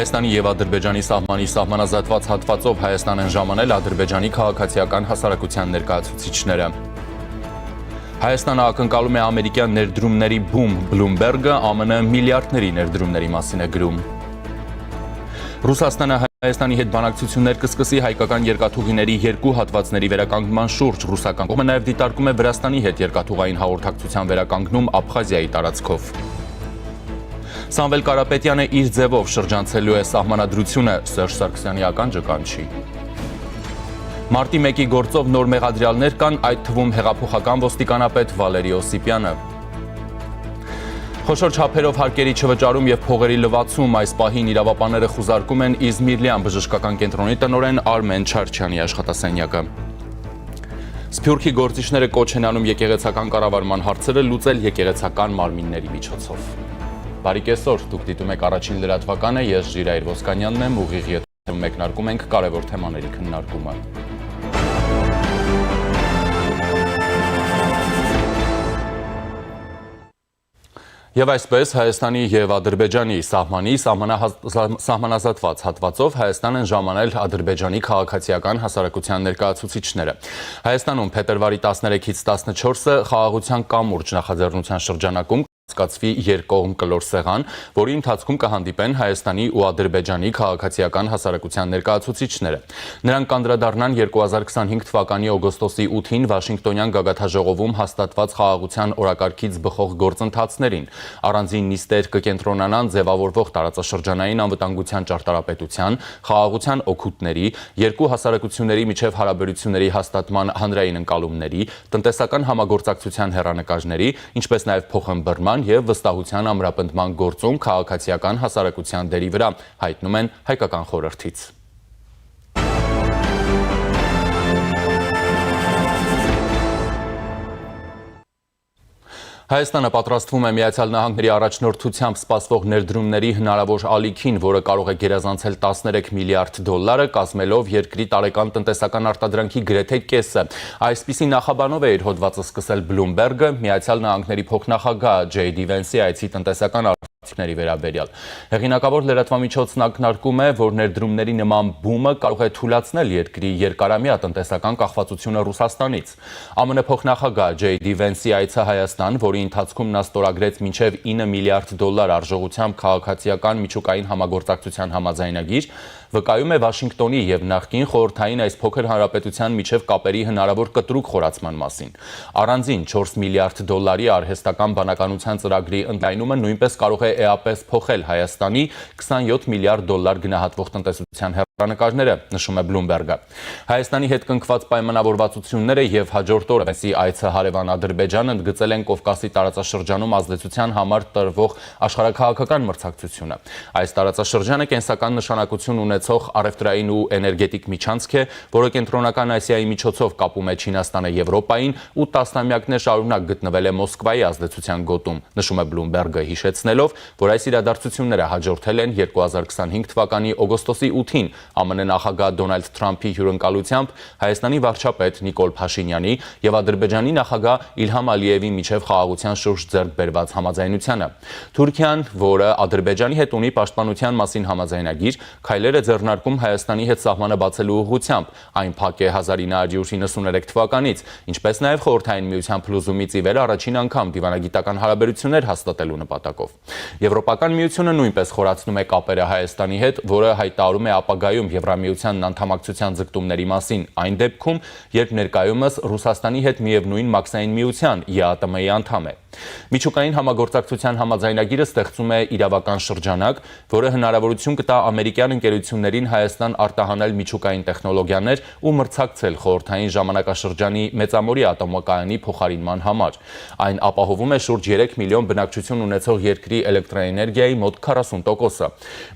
Հայաստանի և Ադրբեջանի սահմանի սահմանազատված հատվածով Հայաստան են ժամանել Ադրբեջանի քաղաքացիական հասարակության ներկայացուցիչները։ Հայաստանը ակնկալում է ամերիկյան ներդրումների բում, Բլումբերգը ԱՄՆ միլիարդների ներդրումների մասին է գրում։ Ռուսաստանը Հայաստանի հետ բանակցություններ կսկսի հայկական երկաթուղիների երկու հատվածների վերականգնման շուրջ, ռուսական կողմը նաև դիտարկում է Վրաստանի հետ երկաթուղային հաղորդակցության վերականգնում Աբխազիայի տարածքով։ Սամվել Կարապետյանը իր ձևով շրջանցելու է սահմանադրությունը, Սերժ Սարգսյանի ականջը կանչի։ Մարտի 1-ի գործով նոր մեղադրյալներ կան, այդ թվում հեղափոխական ոստիկանապետ Վալերի Օսիպյանը։ Խոշոր չափերով հարկերի չվճարում և փողերի լվացում այս պահին իրավապանները խուզարկում են Իզմիրլյան բժշկական կենտրոնի տնօրեն Արմեն Չարչյանի աշխատասենյակը։ Սփյուռքի գործիչները կոչ են անում եկեղեցական կառավարման հարցերը լուծել եկեղեցական մարմինների միջոցով։ Բարի կեսօր, դուք դիտում եք առաջին լրատվականը, ես Ժիրայր Ոսկանյանն եմ, ուղիղ եթերում մեկնարկում ենք կարևոր թեմաների քննարկումը։ Եվ այսպես Հայաստանի և Ադրբեջանի սահմանի սահմանազատված հատվածով Հայաստան են ժամանել Ադրբեջանի քաղաքացիական հասարակության ներկայացուցիչները։ Հայաստանում փետրվարի 13-ից 14-ը խաղաղության կամուրջ նախաձեռնության շրջանակում կցկացվի երկկողմ կլոր սեղան, որի ընթացքում կհանդիպեն Հայաստանի ու Ադրբեջանի քաղաքացիական հասարակության ներկայացուցիչները։ Նրանք կանդրադառնան 2025 թվականի օգոստոսի 8-ին Վաշինգտոնյան գագաթնաժողովում հաստատված խաղաղության օրակարգից բխող գործընթացներին։ Առանձին նիստեր կկենտրոնանան ձևավորվող տարածաշրջանային անվտանգության ճարտարապետության, խաղաղության օգուտների, երկու հասարակությունների միջև հարաբերությունների հաստատման հանրային ընկալումների, տնտեսական համագործակցության հեռանկարների, ինչպես նաև փոխըմբռնման և վստահության ամրապնդման գործում քաղաքացիական հասարակության դերի վրա, հայտնում են հայկական խորհրդից։ Հայաստանը պատրաստվում է Միացյալ Նահանգների առաջնորդությամբ սպասվող ներդրումների հնարավոր ալիքին, որը կարող է գերազանցել 13 միլիարդ դոլարը, կազմելով երկրի տարեկան տնտեսական արտադրանքի գրեթե կեսը։ Այսպիսի նախաբանով է իր հոդվածը սկսել Բլումբերգը, Միացյալ Նահանգների փոխնախագահ Ջեյ Դի Վենսի այցի տնտեսական արտադրանքների վերաբերյալ։ Հեղինակավոր լրատվամիջոցն ակնարկում է, որ ներդրումների նման բումը կարող է թուլացնել երկրի երկարամյա տնտեսական կախվածությունը Ռուսաստանից։ ԱՄՆ փոխնախագահ Ջեյ Դի Վենսի այցը Հայաստան, որի ընթացքում նա ստորագրեց մինչև 9 միլիարդ դոլար արժողությամբ քաղաքացիական միջուկային համագործակցության համաձայնագիր, վկայում է Վաշինգտոնի և նախկին խորհրդային այս փոքր հանրապետության միջև կապերի հնարավոր կտրուկ խորացման մասին։ Առանձին 4 միլիարդ դոլարի արհեստական բանականության ծրագրի ընդլայնումը նույնպես կարող է էապես փոխել Հայաստանի 27 միլիարդ դոլար գնահատվող տնտեսության հեռանկարները, նշում է Բլումբերգը։ Հայաստանի հետ կնքված պայմանավորվածությունները և հաջորդ օրը Վենսի այցը հարևան Ադրբեջան ընդգծել են Կովկասի տարածաշրջանում ազդեցության համար տրվող աշխարհաքաղաքական մրցակցությունը։ Այս տարածաշրջանը կենսական նշանակություն ունեցող առևտրային ու էներգետիկ միջանցք է, որը Կենտրոնական Ասիայի միջոցով կապում է Չինաստանը Եվրոպային ու տասնամյակներ շարունակ գտնվել է Մոսկվայի ազդեցության գոտում, նշում է Բլումբերգը, հիշեցնելով, որ այս իրադարձությունները հաջորդել են 2025 թվականի օգոստոսի 8-ին ԱՄՆ նախագահ Դոնալդ Թրամփի հյուրընկալությամբ Հայաստանի վարչապետ Նիկոլ Փաշինյանի և Ադրբեջանի նախագահ Իլհամ Ալիևի միջև խաղաղության շուրջ ձեռք բերված համաձայնությանը։ Թուրքիան, որը Ադրբեջանի հետ ունի պաշտպանության մասին համաձայնագիր, քայլեր է ձեռնարկում Հայաստանի հետ սահմանը բացելու ուղղությամբ, այն փակ է 1993 թվականից, ինչպես նաև Խորհրդային Միության փլուզումից ի վեր առաջին անգամ դիվանագիտական հարաբերություններ հաստատելու նպատակով։ Եվրոպական միությունը նույնպես խորացնում է կապերը Հայաստանի հետ, որը հայտարարում է ապագայում Եվրամիությանն անդամակցության ձգտումների մասին այն դեպքում, երբ ներկայումս Ռուսաստանի հետ միևնույն մաքսային միության ԵԱՏՄ-ի անդամ է։ Միջուկային համագործակցության համաձայնագիրը ստեղծում է իրավական շրջանակ, որը հնարավորություն կտա ամերիկյան ընկերություններին Հայաստան արտահանել միջուկային տեխնոլոգիաներ ու մրցակցել խորհրդային ժամանակաշրջանի Մեծամորի ատոմակայանի փոխարինման համար։ Այն ապահովում է շուրջ 3 միլիոն բնակչություն ունեցող երկրի էլեկտրաէներգիայի մոտ 40%-ը։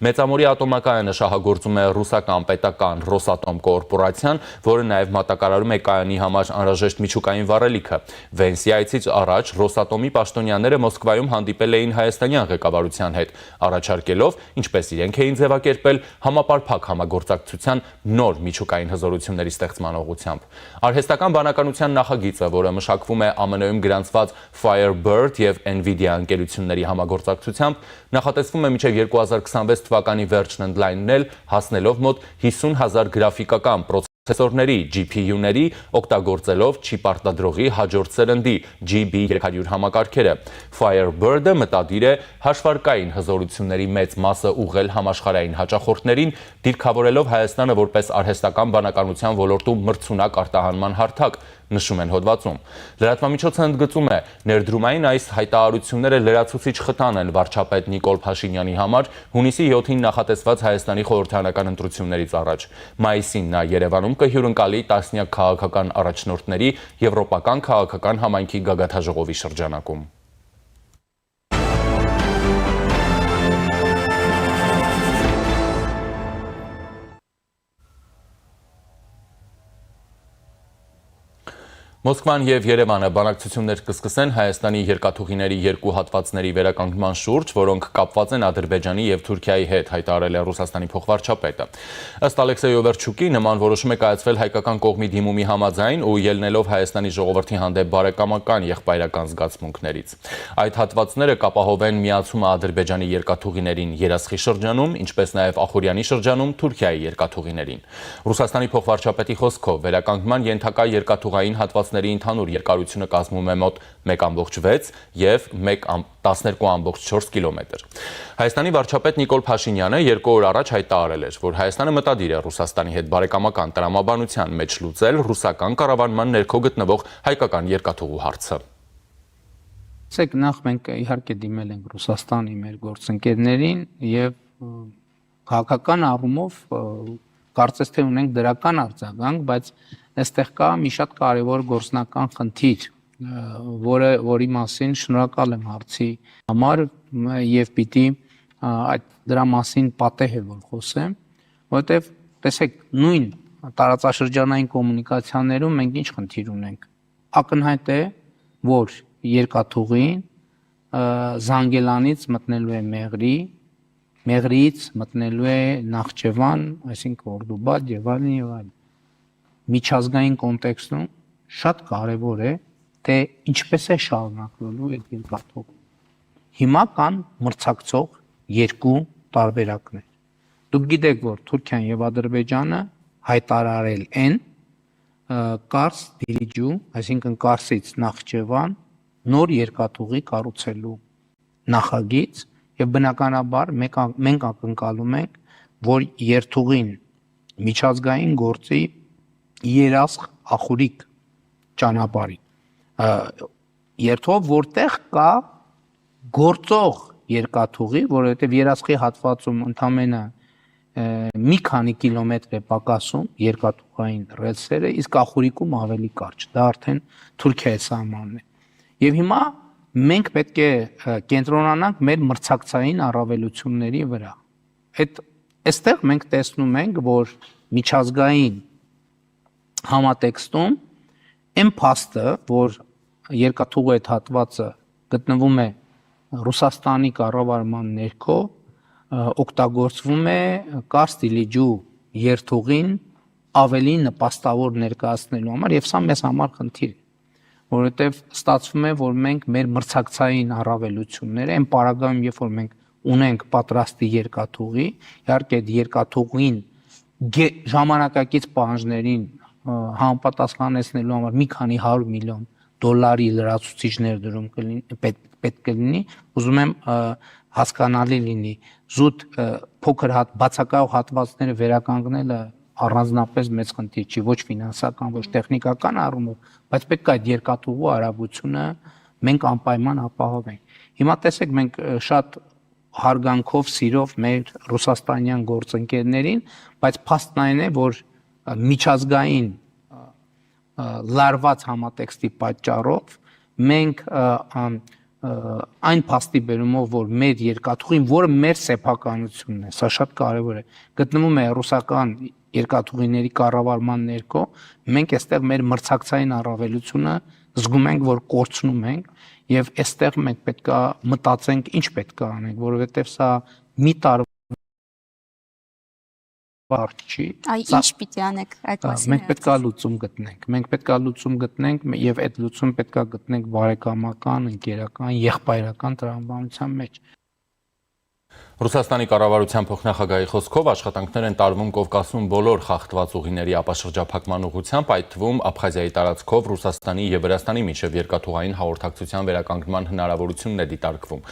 Մեծամորի ատոմակայանը շահագործում է ռուսական պետական Ռոսատոմ կորպորացիան, որը նաև մատակարարում է կայանի համար անհրաժեշտ միջուկային վառելիքը։ Վենսի այցից առաջ Ռոսատոմի կողմի պաշտոնյաները Մոսկվայում հանդիպել էին հայաստանյան ղեկավարության հետ, առաջարկելով, ինչպես իրենք էին ձևակերպել, համապարփակ համագործակցության նոր միջուկային հզորությունների ստեղծման ուղղությամբ։ Արհեստական բանականության նախագիծը, որը մշակվում է ԱՄՆ-ում գրանցված Firebird եւ Nvidia ընկերությունների համագործակցությամբ, նախատեսվում է մինչև 2026 թվականի վերջն ընդլայնել, հասնելով մոտ 50,000 գրաֆիկական պրոցեսորների GPU-ների, օգտագործելով չիպ արտադրողի հաջորդ սերնդի GB300 համակարգերը։ Firebird-ը մտադիր է հաշվարկային հզորությունների մեծ մասը ուղղել համաշխարհային հաճախորդներին, դիրքավորելով Հայաստանը որպես արհեստական բանականության ոլորտում մրցունակ արտահանման հարթակ, նշում են հոդվածում։ Լրատվամիջոցը ընդգծում է, ներդրումային այս հայտարարությունները լրացուցիչ խթան են վարչապետ Նիկոլ Փաշինյանի համար հունիսի 7-ին նախատեսված Հայաստանի խորհրդարանական ընտրություններից առաջ։ Մայիսին նա Երևանում կհյուրընկալի տասնյակ քաղաքական առաջնորդների եվրոպական քաղաքական համայնքի գագաթաժողովի շրջանակում։ Մոսկվան եւ Երևանը բանակցություններ կսկսեն Հայաստանի երկաթուղիների երկու հատվածների վերականգնման շուրջ, որոնք կապված են Ադրբեջանի եւ Թուրքիայի հետ, հայտարարել է Ռուսաստանի փոխվարչապետը։ Ըստ Ալեքսեյ Օվերչուկի, նման որոշում է կայացվել հայկական կողմի դիմումի համաձայն ու ելնելով Հայաստանի ժողովրդի հանդեպ բարեկամական եղբայրական զգացմունքներից։ Այդ հատվածները կապահովեն միացումը Ադրբեջանի երկաթուղիներին Երասխի շրջանում, ինչպես նաեւ Ախուրյանի շրջանում Թուրքիայի երկաթուղիներին։ Ռուսաստանի փոխվարչապետի խոսքով վերականգնման ենթակա երկաթուղային հատվածների ընդհանուր երկարությունը կազմում է մոտ 1,6 եւ 12,4 կիլոմետր։ Հայաստանի վարչապետ Նիկոլ Փաշինյանը 2 օր առաջ հայտարարել էր, որ Հայաստանը մտադիր է Ռուսաստանի հետ բարեկամական տրամաբանության մեջ լուծել ռուսական կառավարման ներքո գտնվող հայկական երկաթուղու հարցը։ Սեք նախ մենք իհարկե դիմել ենք Ռուսաստանի մեր գործընկերներին եւ քաղաքական առումով կարծես թե ունենք դրական արձագանք, բայց այստեղ կա մի շատ կարևոր գործնական խնդիր, որի մասին շնորհակալ եմ հարցի համար եւ պիտի դրա մասին պատեհ է որ խոսեմ, որովհետեւ տեսեք նույն տարածաշրջանային կոմունիկացիաներում մենք ինչ խնդիր ունենք։ Ակնհայտ է, որ երկաթուղին Զանգելանից մտնելու է Մեղրի, Մեղրիից մտնելու է Նախճեվան, այսինքն Օրդուբադ եւ այլն։ Միջազգային կոնտեքստում շատ կարևոր է, թե ինչպես է շարունակվելու այդ երկաթուղը։ Հիմա կան մրցակցող երկու տարբերակներ։ Դուք գիտեք, որ Թուրքիան եւ Ադրբեջանը հայտարարել են Կարս Դիլիջու, այսինքն Կարսից Նախճեվան նոր երկաթուղի կառուցելու նախագիծ եւ բնականաբար մենք ակնկալում ենք, որ երթուղին միջազգային գործի Երասխ Ախուրիկ ճանապարհի երթով որտեղ կա գործող երկաթուղի, որովհետեւ Երասխի հատվածում ընդամենը մի քանի կիլոմետր է պակասում երկաթուղային ռելսերը, իսկ Ախուրիկում ավելի կարճ, դա արդեն Թուրքիայի սահմանն է։ Եվ հիմա մենք պետք է կենտրոնանանք մեր մրցակցային առավելությունների վրա։ Այստեղ մենք տեսնում ենք, որ միջազգային համատեքստում այն փաստը, որ երկաթուղու այդ հատվածը գտնվում է Ռուսաստանի կառավարման ներքո, օգտագործվում է Կարս Դիլիջու երթուղին ավելի նպաստավոր ներկայացնելու համար եւ սա մեզ համար խնդիր է, որովհետեւ ստացվում է, որ մենք մեր մրցակցային առավելությունները այն պարագայում, երբ որ մենք ունենք պատրաստի երկաթուղի, իհարկե այդ երկաթուղին ժամանակակից պահանջներին համապատասխանեցնելու համար մի քանի 100 միլիոն դոլարի լրացուցիչ ներդրում պետք կլինի, ուզում եմ հասկանալի լինի, զուտ փոքր բացակայող հատվածները վերականգնելը առանձնապես մեծ խնդիր չի, ոչ ֆինանսական, ոչ տեխնիկական առումով, բայց պետք է այդ երկաթուղու արագությունը մենք անպայման ապահովենք։ Հիմա տեսեք, մենք շատ հարգանքով, սիրով մեր ռուսաստանյան գործընկերներին, բայց փաստն այն է, որ միջազգային լարված համատեքստի պատճառով մենք այն փաստի բերումով, որ մեր երկաթուղին, որը մեր սեփականությունն է, սա շատ կարևոր է, գտնվում է ռուսական երկաթուղիների կառավարման ներքո, մենք այստեղ մեր մրցակցային առավելությունը զգում ենք, որ կորցնում ենք եւ այստեղ մենք պետքա մտածենք ինչ պետքա անենք, որովհետեւ սա մի տարվա չի։ Ինչ պիտի անեք այդ մասին։ Մենք պետքա լուծում գտնենք եւ այդ լուծում պետքա գտնենք բարեկամական, ընկերական, եղբայրական տրամաբանության մեջ։ Ռուսաստանի կառավարության փոխնախագահի խոսքով աշխատանքներ են տարվում Կովկասում բոլոր խախտված ուղիների ապաշրջափակման ուղղությամբ, այդ թվում Աբխազիայի տարածքով Ռուսաստանի եւ Վրաստանի միջև երկաթուղային հաղորդակցության վերականգնման հնարավորությունն է դիտարկվում։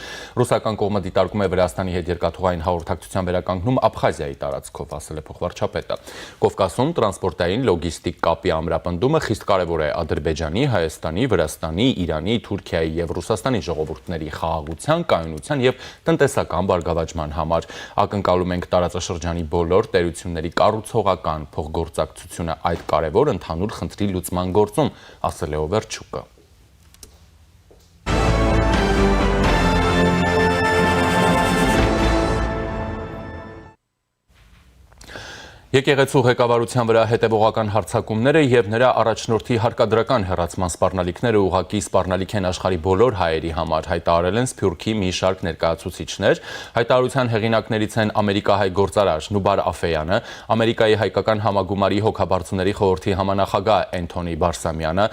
Ռուսական կողմը դիտարկում է Վրաստանի հետ երկաթուղային հաղորդակցության վերականգնում Աբխազիայի տարածքով, ասել է փոխվարչապետը։ Կովկասում տրանսպորտային լոգիստիկ կապի ամրապնդումը խիստ կարևոր է Ադրբեջանի, Հայաստանի, Վրաստանի, Իրանի, Թուրքիայի եւ Ռուսաստանի ժողովուրդների խաղաղության, կայունության եւ տնտեսական բարգավաճման համար ակնկալում ենք տարածաշրջանի բոլոր տերությունների կառուցողական փոխգործակցությունը այդ կարևոր ընդհանուր խնդրի լուծման գործում, ասել է Օվերչուկը։ Եկեղեցու ղեկավարության վրա հետևողական հարձակումները եւ նրա առաջնորդի հարկադրական հեռացման սպառնալիքները ուղղակի սպառնալիք են աշխարհի բոլոր հայերի համար, հայտարարել են Սփյուռքի մի շարք ներկայացուցիչներ։ Հայտարարության հեղինակներից են ամերիկահայ գործարար Նուբար Աֆեյանը, Ամերիկայի հայկական համագումարի հոգաբարձուների խորհրդի համանախագահ Էնթոնի Բարսամյանը,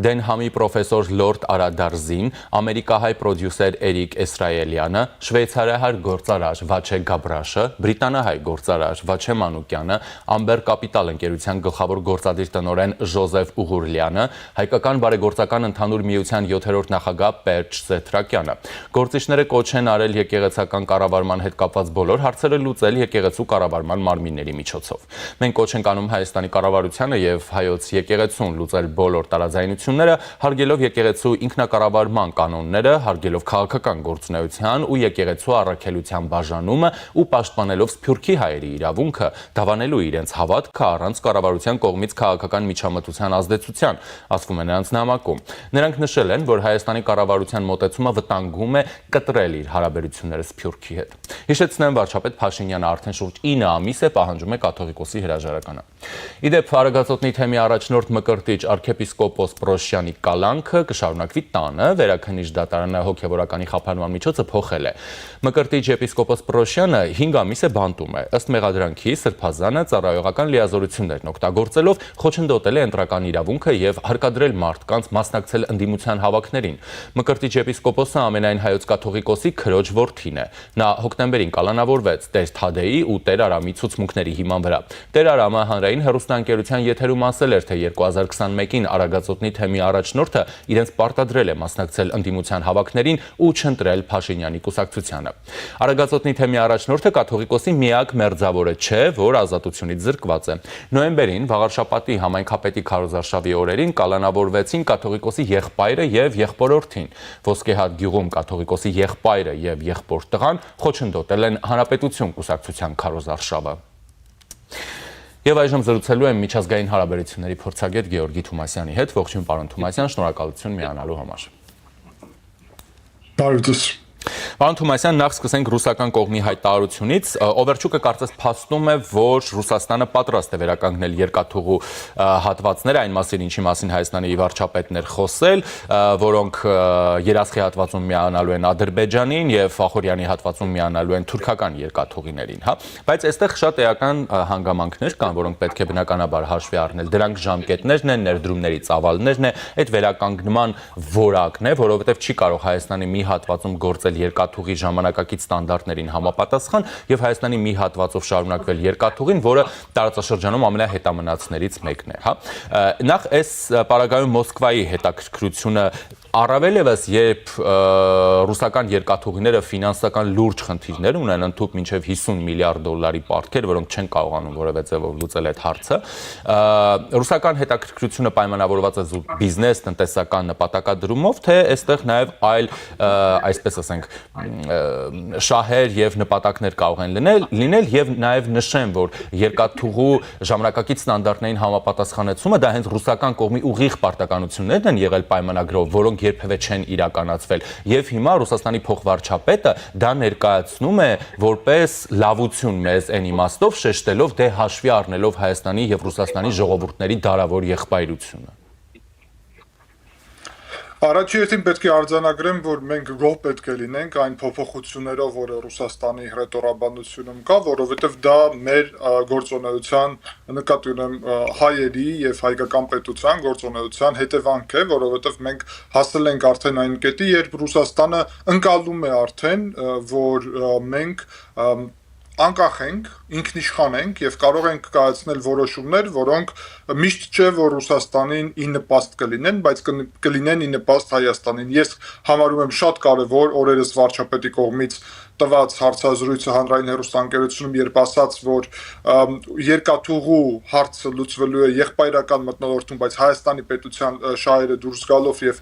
Դենհամի պրոֆեսոր Լորդ Արադարզին, ամերիկահայ պրոդյուսեր Էրիկ Էսրայելյանը, շվեյցարահայ գործարար Վաչե Գաբրաշը, բրիտանահայ գործարար Վաչե Մանուկյանը, Ամբեր Կապիտալ ընկերության գլխավոր գործադիր տնօրեն Ժոզեֆ Ուղուրլյանը, հայկական բարեգործական ընդհանուր միության 7-րդ նախագահ Պերճ Սեթրակյանը։ Գործիչները կոչ են արել եկեղեցական կառավարման հետ կապված բոլոր հարցերը լուծել եկեղեցու կառավարման մարմինների միջոցով։ Մենք կոչ ենք անում Հայաստանի կառավարությանը եւ հայոց եկեղեցուն լուծել բոլոր տարաձայնությունները, հարգելով եկեղեցու ինքնակառավարման կանոնները, հարգելով քաղաքական գործունեության ու եկեղեցու առաքելության բաժանումը ու պաշտպանելով Սփյուռքի հայերի իրավունքը դավանելու իրենց հավատքը առանց կառավարության կողմից քաղաքական միջամտության ազդեցության, ասվում է նրանց նամակում։ Նրանք նշել են, որ Հայաստանի կառավարության մոտեցումը վտանգում է կտրել իր հարաբերությունները Սփյուռքի հետ։ Հիշեցնեմ, վարչապետ Փաշինյանը արդեն շուրջ 9 ամիս է պահանջում է կաթողիկոսի հրաժարականը։ Իդեպ Արագածոտնի թեմի առաջնորդ Մկրտիչ arczepiskopos Պրոշյանի կալանքը կշարունակվի տանը, Վերաքննիչ դատարանը հոգևորականի խափանման միջոցը փոխել է։ Մկրտիչ եպիսկոպոս Պրոշյանը 5 ամիս է բանտում է, ըստ մեղադրանքի Սրբազանը ծառայողական լիազորություններն օգտագործելով խոչընդոտել է ընտրական իրավունքը եւ հարկադրել մարդկանց մասնակցել ընդդիմության հավաքներին։ Մկրտիչ եպիսկոպոսը ամենայն հայոց կաթողիկոսի քրոջ որդին է։ Նա հոկտեմբերին կալանավորվեց Տեր Թադեի ու Տեր Արամի ցուցմունքների հիման վրա։ Տեր Արամը հանրային հեռուստաընկերության եթերում ասել էր, թե 2021-ին Արագածոտնի թեմի առաջնորդը իրենց պարտադրել է մասնակցել ընդդիմության հավաքներին ու չընտրել Փաշինյանի կուսակցությանը։ Արագածոտնի թեմի առաջնորդը կաթողիկոսի միակ մերձավորը չէ, որ ազատությունից զրկված է։ Նոյեմբերին Վաղարշապատի համայնքապետի քարոզարշավի օրերին կալանավորվեցին կաթողիկոսի եղբայրը եւ եղբորորդին։ Ոսկեհատ գյուղում կաթողիկոսի եղբայրը եւ եղբոր տղան խոչընդոտել են Հանրապետություն կուսակցության քարոզարշավը։ Եվ այժմ զրուցելու եմ միջազգային հարաբերությունների փորձագետ Գեորգի Թումասյանի հետ։ Ողջույն պարոն Թումասյան, շնորհակալություն միանալու համար։ Բարև ձեզ։ Պարոն Թումասյան, նախ սկսենք ռուսական կողմի հայտարարությունից։ Օվերչուկը կարծես փաստում է, որ Ռուսաստանը պատրաստ է վերականգնել երկաթուղու հատվածները, այն մասին, ինչի մասին Հայաստանի վարչապետն էր խոսել, որոնք երասխի հատվածում միանալու են Ադրբեջանին եւ Ախորյանի հատվածում միանալու են թուրքական երկաթուղիներին, հա։ Բայց այստեղ շատ էական հանգամանքներ կան, որոնք պետք է բնականաբար հաշվի առնել։ Դրանք ժամկետներն են, ներդրումների ծավալներն է, այդ վերականգնման որակն է, որովհետեւ չի կարող Հայաստանի մի հատվածում գործել երկաթուղի ժամանակակից ստանդարտներին համապատասխան եւ Հայաստանի մի հատվածով շարունակվել երկաթուղին, որը տարածաշրջանում ամենահետամնացներից մեկն է, հա։ Նախ այս պարագայում Մոսկվայի հետաքրքրությունը առավել եւս, երբ ռուսական երկաթուղիները ֆինանսական լուրջ խնդիրներ ունեն, ընդհանուր մինչև 50 միլիարդ դոլարի պարտքեր, որոնք չեն կարողանում որևէ ձևով լուծել այդ հարցը, ռուսական հետաքրքրությունը պայմանավորված է բիզնես, տնտեսական նպատակադրումով, թե այստեղ նաեւ այլ, այսպես ասենք, շահեր եւ նպատակներ կարող են լինել եւ նաեւ նշեմ, որ երկաթուղու ժամանակակից ստանդարտներին համապատասխանեցումը դա հենց ռուսական կողմի ուղիղ պարտականություններն են եղել պայմանագրով, որոնք երբևէ չեն իրականացվել եւ հիմա Ռուսաստանի փոխվարչապետը դա ներկայացնում է որպես լավություն մեզ այն իմաստով շեշտելով դե հաշվի առնելով Հայաստանի եւ Ռուսաստանի ժողովուրդների դարավոր եղբայրությունը։ Առաջի հերթին պետք է արձանագրեմ, որ մենք գոհ պետք է լինենք այն փոփոխություններով, որը Ռուսաստանի հռետորաբանությունում կա, որովհետև դա մեր գործունեության, նկատի ունեմ հայերի եւ հայկական պետության գործունեության հետևանք է, որովհետև մենք հասել ենք արդեն այն կետի, երբ Ռուսաստանը ընկալում է արդեն, որ մենք անկախ ենք, ինքնիշխան ենք եւ կարող ենք կայացնել որոշումներ, որոնք միշտ չէ, որ Ռուսաստանին ի նպաստ կլինեն, բայց կլինեն ի նպաստ Հայաստանին։ Ես համարում եմ շատ կարևոր օրերս վարչապետի կողմից տված հարցազրույցը հանրային հեռուստաընկերությունում, երբ ասաց, որ երկաթուղու հարցը լուծվելու է եղբայրական մթնոլորտում, բայց Հայաստանի պետության շահերը դուրս գալով եւ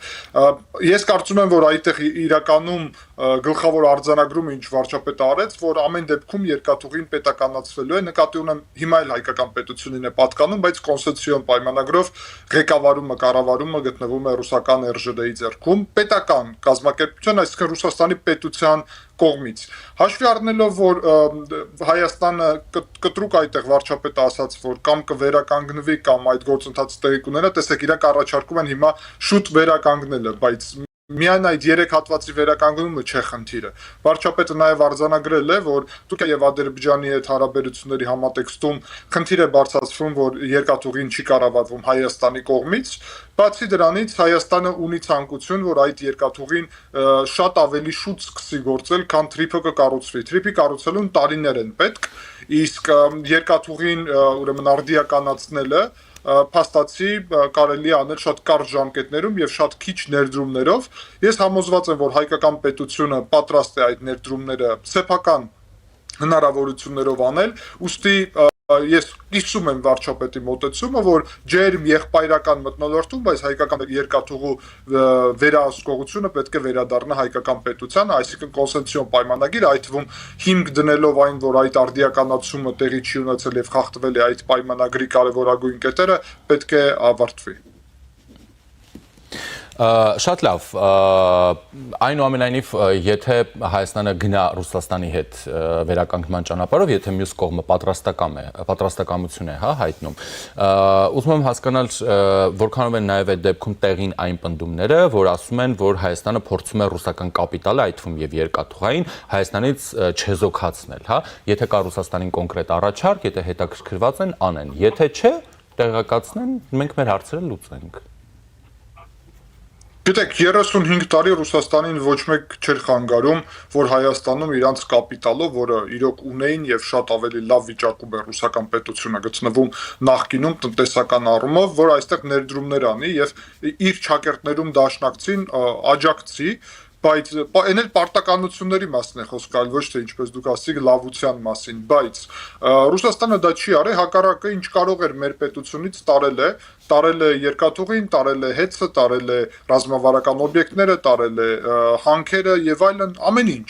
ես կարծում եմ, որ այդտեղ իրականում գլխավոր արձանագրումը ինչ վարչապետը արեց, որ ամեն դեպքում երկաթուղին պետականացվելու է, նկատի ունեմ հիմա էլ հայկական պետությունին է պատկանում, բայց կոնստիտուցիոն պայմանագրով ղեկավարումը, կառավարումը գտնվում է ռուսական ՌԺԴ-ի ձեռքում, պետական կազմակերպություն, այսինքն Ռուսաստանի պետության կողմից։ Հաշվի առնելով, որ Հայաստանը կտրուկ այդտեղ վարչապետը ասաց, որ կամ կվերականգնվի, կամ այդ գործընթացը տեղի կունենա, տեսեք, իրենք առաջարկում են հիմա շուտ վերականգնելը, բայց միայն այդ 3 հատվածի վերականգնումը չէ խնդիրը։ Վարչապետը նաև արձանագրել է, որ Թուրքիա եւ Ադրբեջանի հետ հարաբերությունների համատեքստում խնդիր է բարձրացվում, որ երկաթուղին չի կառավարվում Հայաստանի կողմից։ Բացի դրանից Հայաստանը ունի ցանկություն, որ այդ երկաթուղին շատ ավելի շուտ սկսի գործել, քան թրիփը կկառուցվի։ Թրիփի կառուցելուն տարիներ են պետք, իսկ երկաթուղին ուրեմն արդիականացնելը փաստացի կարելի անել շատ կարճ ժամկետներում եւ շատ քիչ ներդրումներով։ Ես համոզված եմ, որ հայկական պետությունը պատրաստ է այդ ներդրումները սեփական հնարավորություններով անել, ուստի ես կիսում եմ վարչապետի մոտեցումը, որ ջերմ եղբայրական մթնոլորտում, բայց հայկական երկաթուղու վերահսկողությունը պետք է վերադառնա հայկական պետությանը, այսինքն կոնստիտուցիոն պայմանագիր, այդ թվում հիմք դնելով այն, որ այդ արդիականացումը տեղի չի ունեցել եւ խախտվել է այդ պայմանագրի կարևորագույն կետերը, պետք է ավարտվի։ Շատ լավ, այնուամենայնիվ, եթե Հայաստանը գնա Ռուսաստանի հետ վերականգնման ճանապարհով, եթե մյուս կողմը պատրաստակամություն է հայտնում, ուզում եմ հասկանալ, որքանով են նաև այդ դեպքում տեղին այն պնդումները, որ ասում են, որ Հայաստանը փորձում է ռուսական կապիտալը, այդ թվում եւ երկաթուղային, Հայաստանից չեզոքացնել, Եթե կա Ռուսաստանին կոնկրետ առաջարկ, եթե հետաքրքրված են, անեն, եթե չէ, տեղեկացնեն, մենք մեր հարցերը լուծենք։ Գիտեք, 35 տարի Ռուսաստանին ոչ մեկ չէր խանգարում, որ Հայաստանում իրանց կապիտալով, որը իրոք ունեին եւ շատ ավելի լավ վիճակում է ռուսական պետությունը գտնվում նախկինում տնտեսական առումով, որ այստեղ ներդրումներ անի եւ իր ճակերտներում դաշնակցին աջակցի, բայց այն էլ պարտականությունների մասին է խոսքը, ոչ թե ինչպես դուք ասիք լավության մասին, բայց Ռուսաստանը դա չի արել, հակառակը ինչ կարող էր մեր պետությունից տարել է երկաթուղին, տարել է հեծը, տարել է ռազմավարական օբյեկտները, տարել է հանքերը եւ այլն, ամեն ինչ։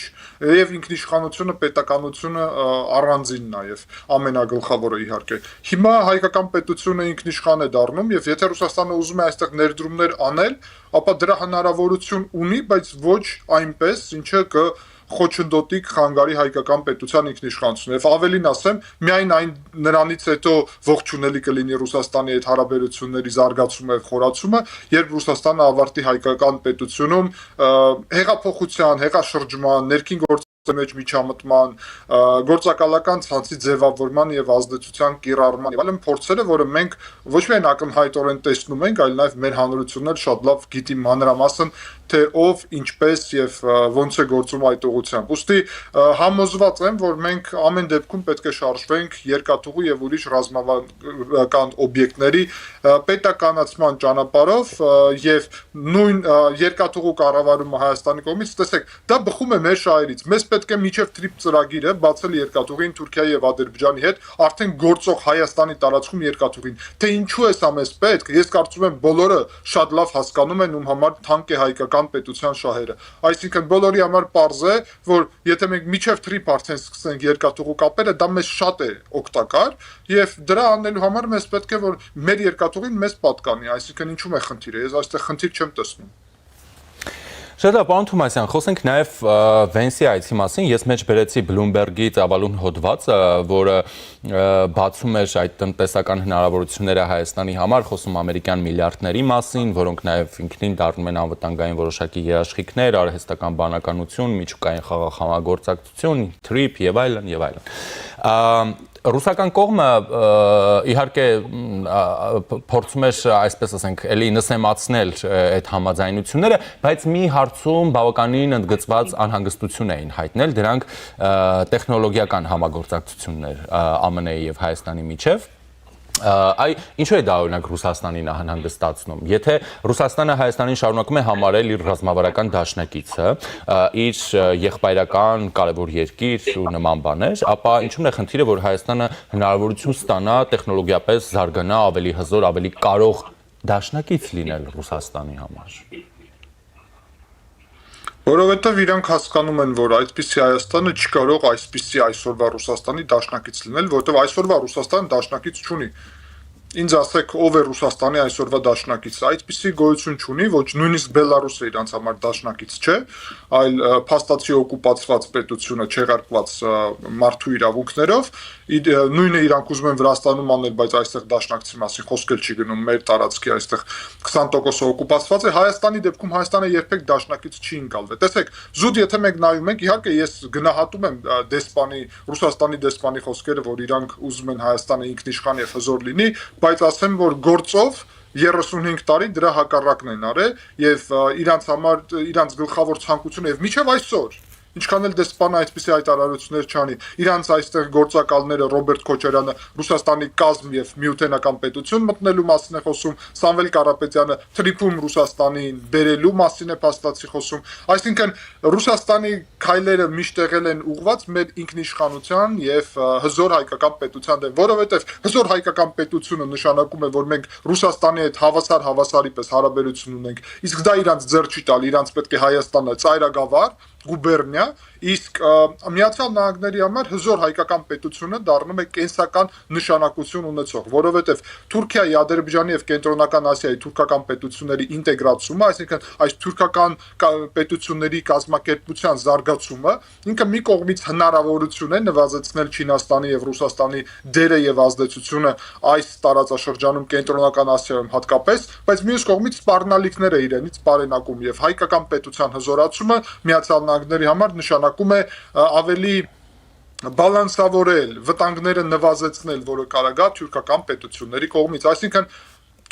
Եվ ինքնիշխանությունը, պետականությունը առանձին նաեւ ամենագլխավորը իհարկե։ Հիմա հայկական պետությունը ինքնիշխան է դառնում եւ եթե Ռուսաստանը ուզում է այստեղ ներդրումներ անել, ապա դրա հնարավորություն ունի, բայց ոչ այնպես, ինչը խոչընդոտիկ խանգարի հայկական պետության ինքնիշխանությունը։ Եվ ավելին ասեմ, միայն այն նրանից հետո ողջունելի կլինի Ռուսաստանի հետ հարաբերությունների զարգացումը եւ խորացումը, երբ Ռուսաստանը ավարտի հայկական պետությունում հեղափոխության, հեղաշրջման, ներքին մեջ միջամտման, գործակալական ցանցի ձևավորման եւ ազդեցության կիրառման եւ այլն փորձերը, որը մենք ոչ միայն ակնհայտորեն տեսնում ենք, այլ նաեւ մեր հանրությունները շատ լավ գիտի մանրամասն, թե ով, ինչպես եւ ոնց է գործում այդ ուղղությամբ։ Ոստի համոզված եմ, որ մենք ամեն դեպքում պետք է շարժվենք երկաթուղու եւ ուրիշ ռազմավարական օբյեկտների պետականացման ճանապարհով եւ նույն երկաթուղու կառավարումը Հայաստանի կողմից, տեսեք, դա բխում է մեր շահերից։ Մեզ պետք է միջև TRIP ծրագիրը բացել երկաթուղին Թուրքիայի եւ Ադրբեջանի հետ, արդեն գործող Հայաստանի տարածքում երկաթուղին։ Թե ինչու է սա մեզ պետք, ես կարծում եմ բոլորը շատ լավ հասկանում են, ում համար թանկ է հայկական պետության շահերը։ Այսինքն բոլորի համար պարզ է, որ եթե մենք միջև TRIP արդեն սկսենք երկաթուղու կապերը, դա մեզ շատ է օգտակար եւ դրա անելու համար մեզ պետք է որ մեր երկաթուղին մեզ պատկանի, այսինքն ինչու՞ է խնդիրը։ Ես այստեղ խնդիր չեմ տեսնում։ Շատ լավ, պարոն Թումասյան, խոսենք նաև Վենսի այցի մասին։ Ես մեջ բերեցի Bloomberg-ի ծավալուն հոդվածը, որը բացում էր այդ տնտեսական հնարավորությունները Հայաստանի համար, խոսում ամերիկյան միլիարդների մասին, որոնք նաև ինքնին դառնում են անվտանգային որոշակի երաշխիքներ, արհեստական բանականություն, միջուկային խաղաղ համագործակցություն, TRIP եւ այլն եւ այլն։ Ռուսական կողմը իհարկե փորձում էր, այսպես ասենք, էլի նսեմացնել այդ համաձայնությունները, բայց մի հարցում բավականին ընդգծված անհանգստություն էին հայտնել, դրանք տեխնոլոգիական համագործակցություններ ԱՄՆ-ի եւ Հայաստանի միջև։ Ինչու է դա օրինակ Ռուսաստանին անհանգստացնում։ Եթե Ռուսաստանը Հայաստանին շարունակում է համարել իր ռազմավարական դաշնակիցը, իր եղբայրական կարևոր երկիր ու նման բաներ, ապա ինչու՞ն է խնդիրը, որ Հայաստանը հնարավորություն ստանա տեխնոլոգիապես զարգանա, ավելի հզոր, ավելի կարող դաշնակից լինել Ռուսաստանի համար։ Որովհետև իրանք հասկանում են, որ այդպիսի Հայաստանը չկարող այսպիսի այսօրվա Ռուսաստանի դաշնակից լինել, որովհետև այսօրվա Ռուսաստանը դաշնակից չունի։ Ինձ ասեք, ով է Ռուսաստանի այսօրվա դաշնակիցը, այդպիսի գոյություն չունի, ոչ նույնիսկ Բելարուսը իրանց համար դաշնակից չէ, այլ փաստացի օկուպացված պետությունը չեղարկված մարդու իրավունքներով, նույնը իրանք ուզում են Վրաստանում անել, բայց այստեղ դաշնակցի մասին խոսք չի գնում, մեր տարածքի այստեղ 20% օկուպացված է, Հայաստանի դեպքում Հայաստանը երբեք դաշնակից չի ընկալվել։ Տեսեք, զուտ եթե մենք նայում ենք, իհարկե ես գնահատում եմ դեսպանի, Ռուսաստանի դեսպանի խոսքերը, որ իրանք ուզում են Հայաստանը ինքնիշխան եւ հզոր լինի, բայց ասեմ, որ գործով 35 տարի դրա հակառակն են արել եւ իրանց համար իրանց գլխավոր ցանկությունը եւ միջև այսօր ինչքան էլ դեսպանը այդպիսի հայտարարություններ չանի, իրանց այստեղ գործակալները Ռոբերտ Քոչարյանը Ռուսաստանի կազմ եւ միութենական պետություն մտնելու մասին է խոսում, Սամվել Կարապետյանը թրիփում Ռուսաստանին բերելու մասին է փաստացի խոսում, այսինքն Ռուսաստանի քայլերը միշտ եղել են ուղղված մեր ինքնիշխանության եւ հզոր հայկական պետության դեմ, որովհետեւ հզոր հայկական պետությունը նշանակում է, որ մենք Ռուսաստանի հետ հավասարի պես հարաբերություն ունենք, իսկ դա իրանց ձեռ չի տալ, իրանց պետք է Հայաստանը ծայրագավառ գուբերնիա, իսկ Միացյալ Նահանգների համար հզոր հայկական պետությունը դառնում է կենսական նշանակություն ունեցող, որովհետև Թուրքիայի, Ադրբեջանի եւ Կենտրոնական Ասիայի թուրքական պետությունների ինտեգրացումը, այսինքն այս թուրքական պետությունների կազմակերպության զարգացումը, ինքը մի կողմից հնարավորություն է նվազեցնել Չինաստանի եւ Ռուսաստանի դերը եւ ազդեցությունը այս տարածաշրջանում Կենտրոնական Ասիայում հատկապես, բայց մյուս կողմից սպառնալիքները իրենից բարենակում եւ հայկական պետության հզորացումը Միացյալ Նահանգների համար նշանակում է ավելի բալանսավորել, վտանգները նվազեցնել, որը կարող է գա թուրքական պետությունների կողմից, այսինքն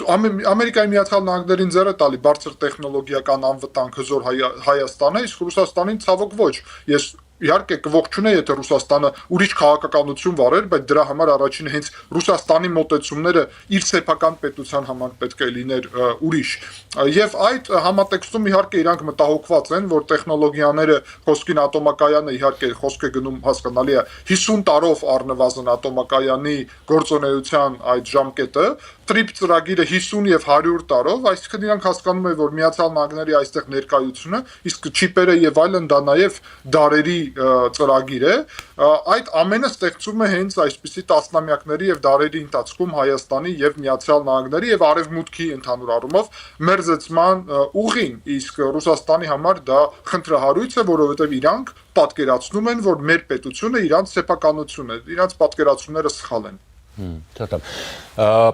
Ամերիկայի Միացյալ Նահանգներին ձեռը տալի բարձր տեխնոլոգիական անվտանգ հզոր Հայաստանը, իսկ Ռուսաստանին ցավոք ոչ։ Ես իհարկե կողջունե, եթե Ռուսաստանը ուրիշ քաղաքականություն վարեր, բայց դրա համար առաջին հենց Ռուսաստանի մոտեցումները իր սեփական պետության համար պետք է լիներ ուրիշ։ Եվ այդ համատեքստում իհարկե իրանք մտահոգված են, որ տեխնոլոգիաները խոսքին ատոմակայանը իհարկե խոսք է գնում, հասկանալի է 50 տարով առնվազն ատոմակայանի գործունեության այդ ժամկետը, TRIP ծրագիրը 50 եւ 100 տարով, այսինքն իրանք հասկանում են, որ Միացյալ Նահանգների այստեղ ներկայությունը, իսկ չիպերը եւ այլն դա նաեւ դարերի ծրագիր է, այդ ամենը ստեղծում է հենց այսպիսի տասնամյակների եւ դարերի ընթացքում Հայաստանի եւ Միացյալ Նահանգների եւ Արևմուտքի ընդհանուր առումով մերձեցման ուղին, իսկ Ռուսաստանի համար դա խնդրահարույց է, որովհետեւ իրանք պատկերացնում են, որ մեր պետությունը իրանց սեփականություն է, իրանց պատկերացումները սխալ են։ Շատ լավ։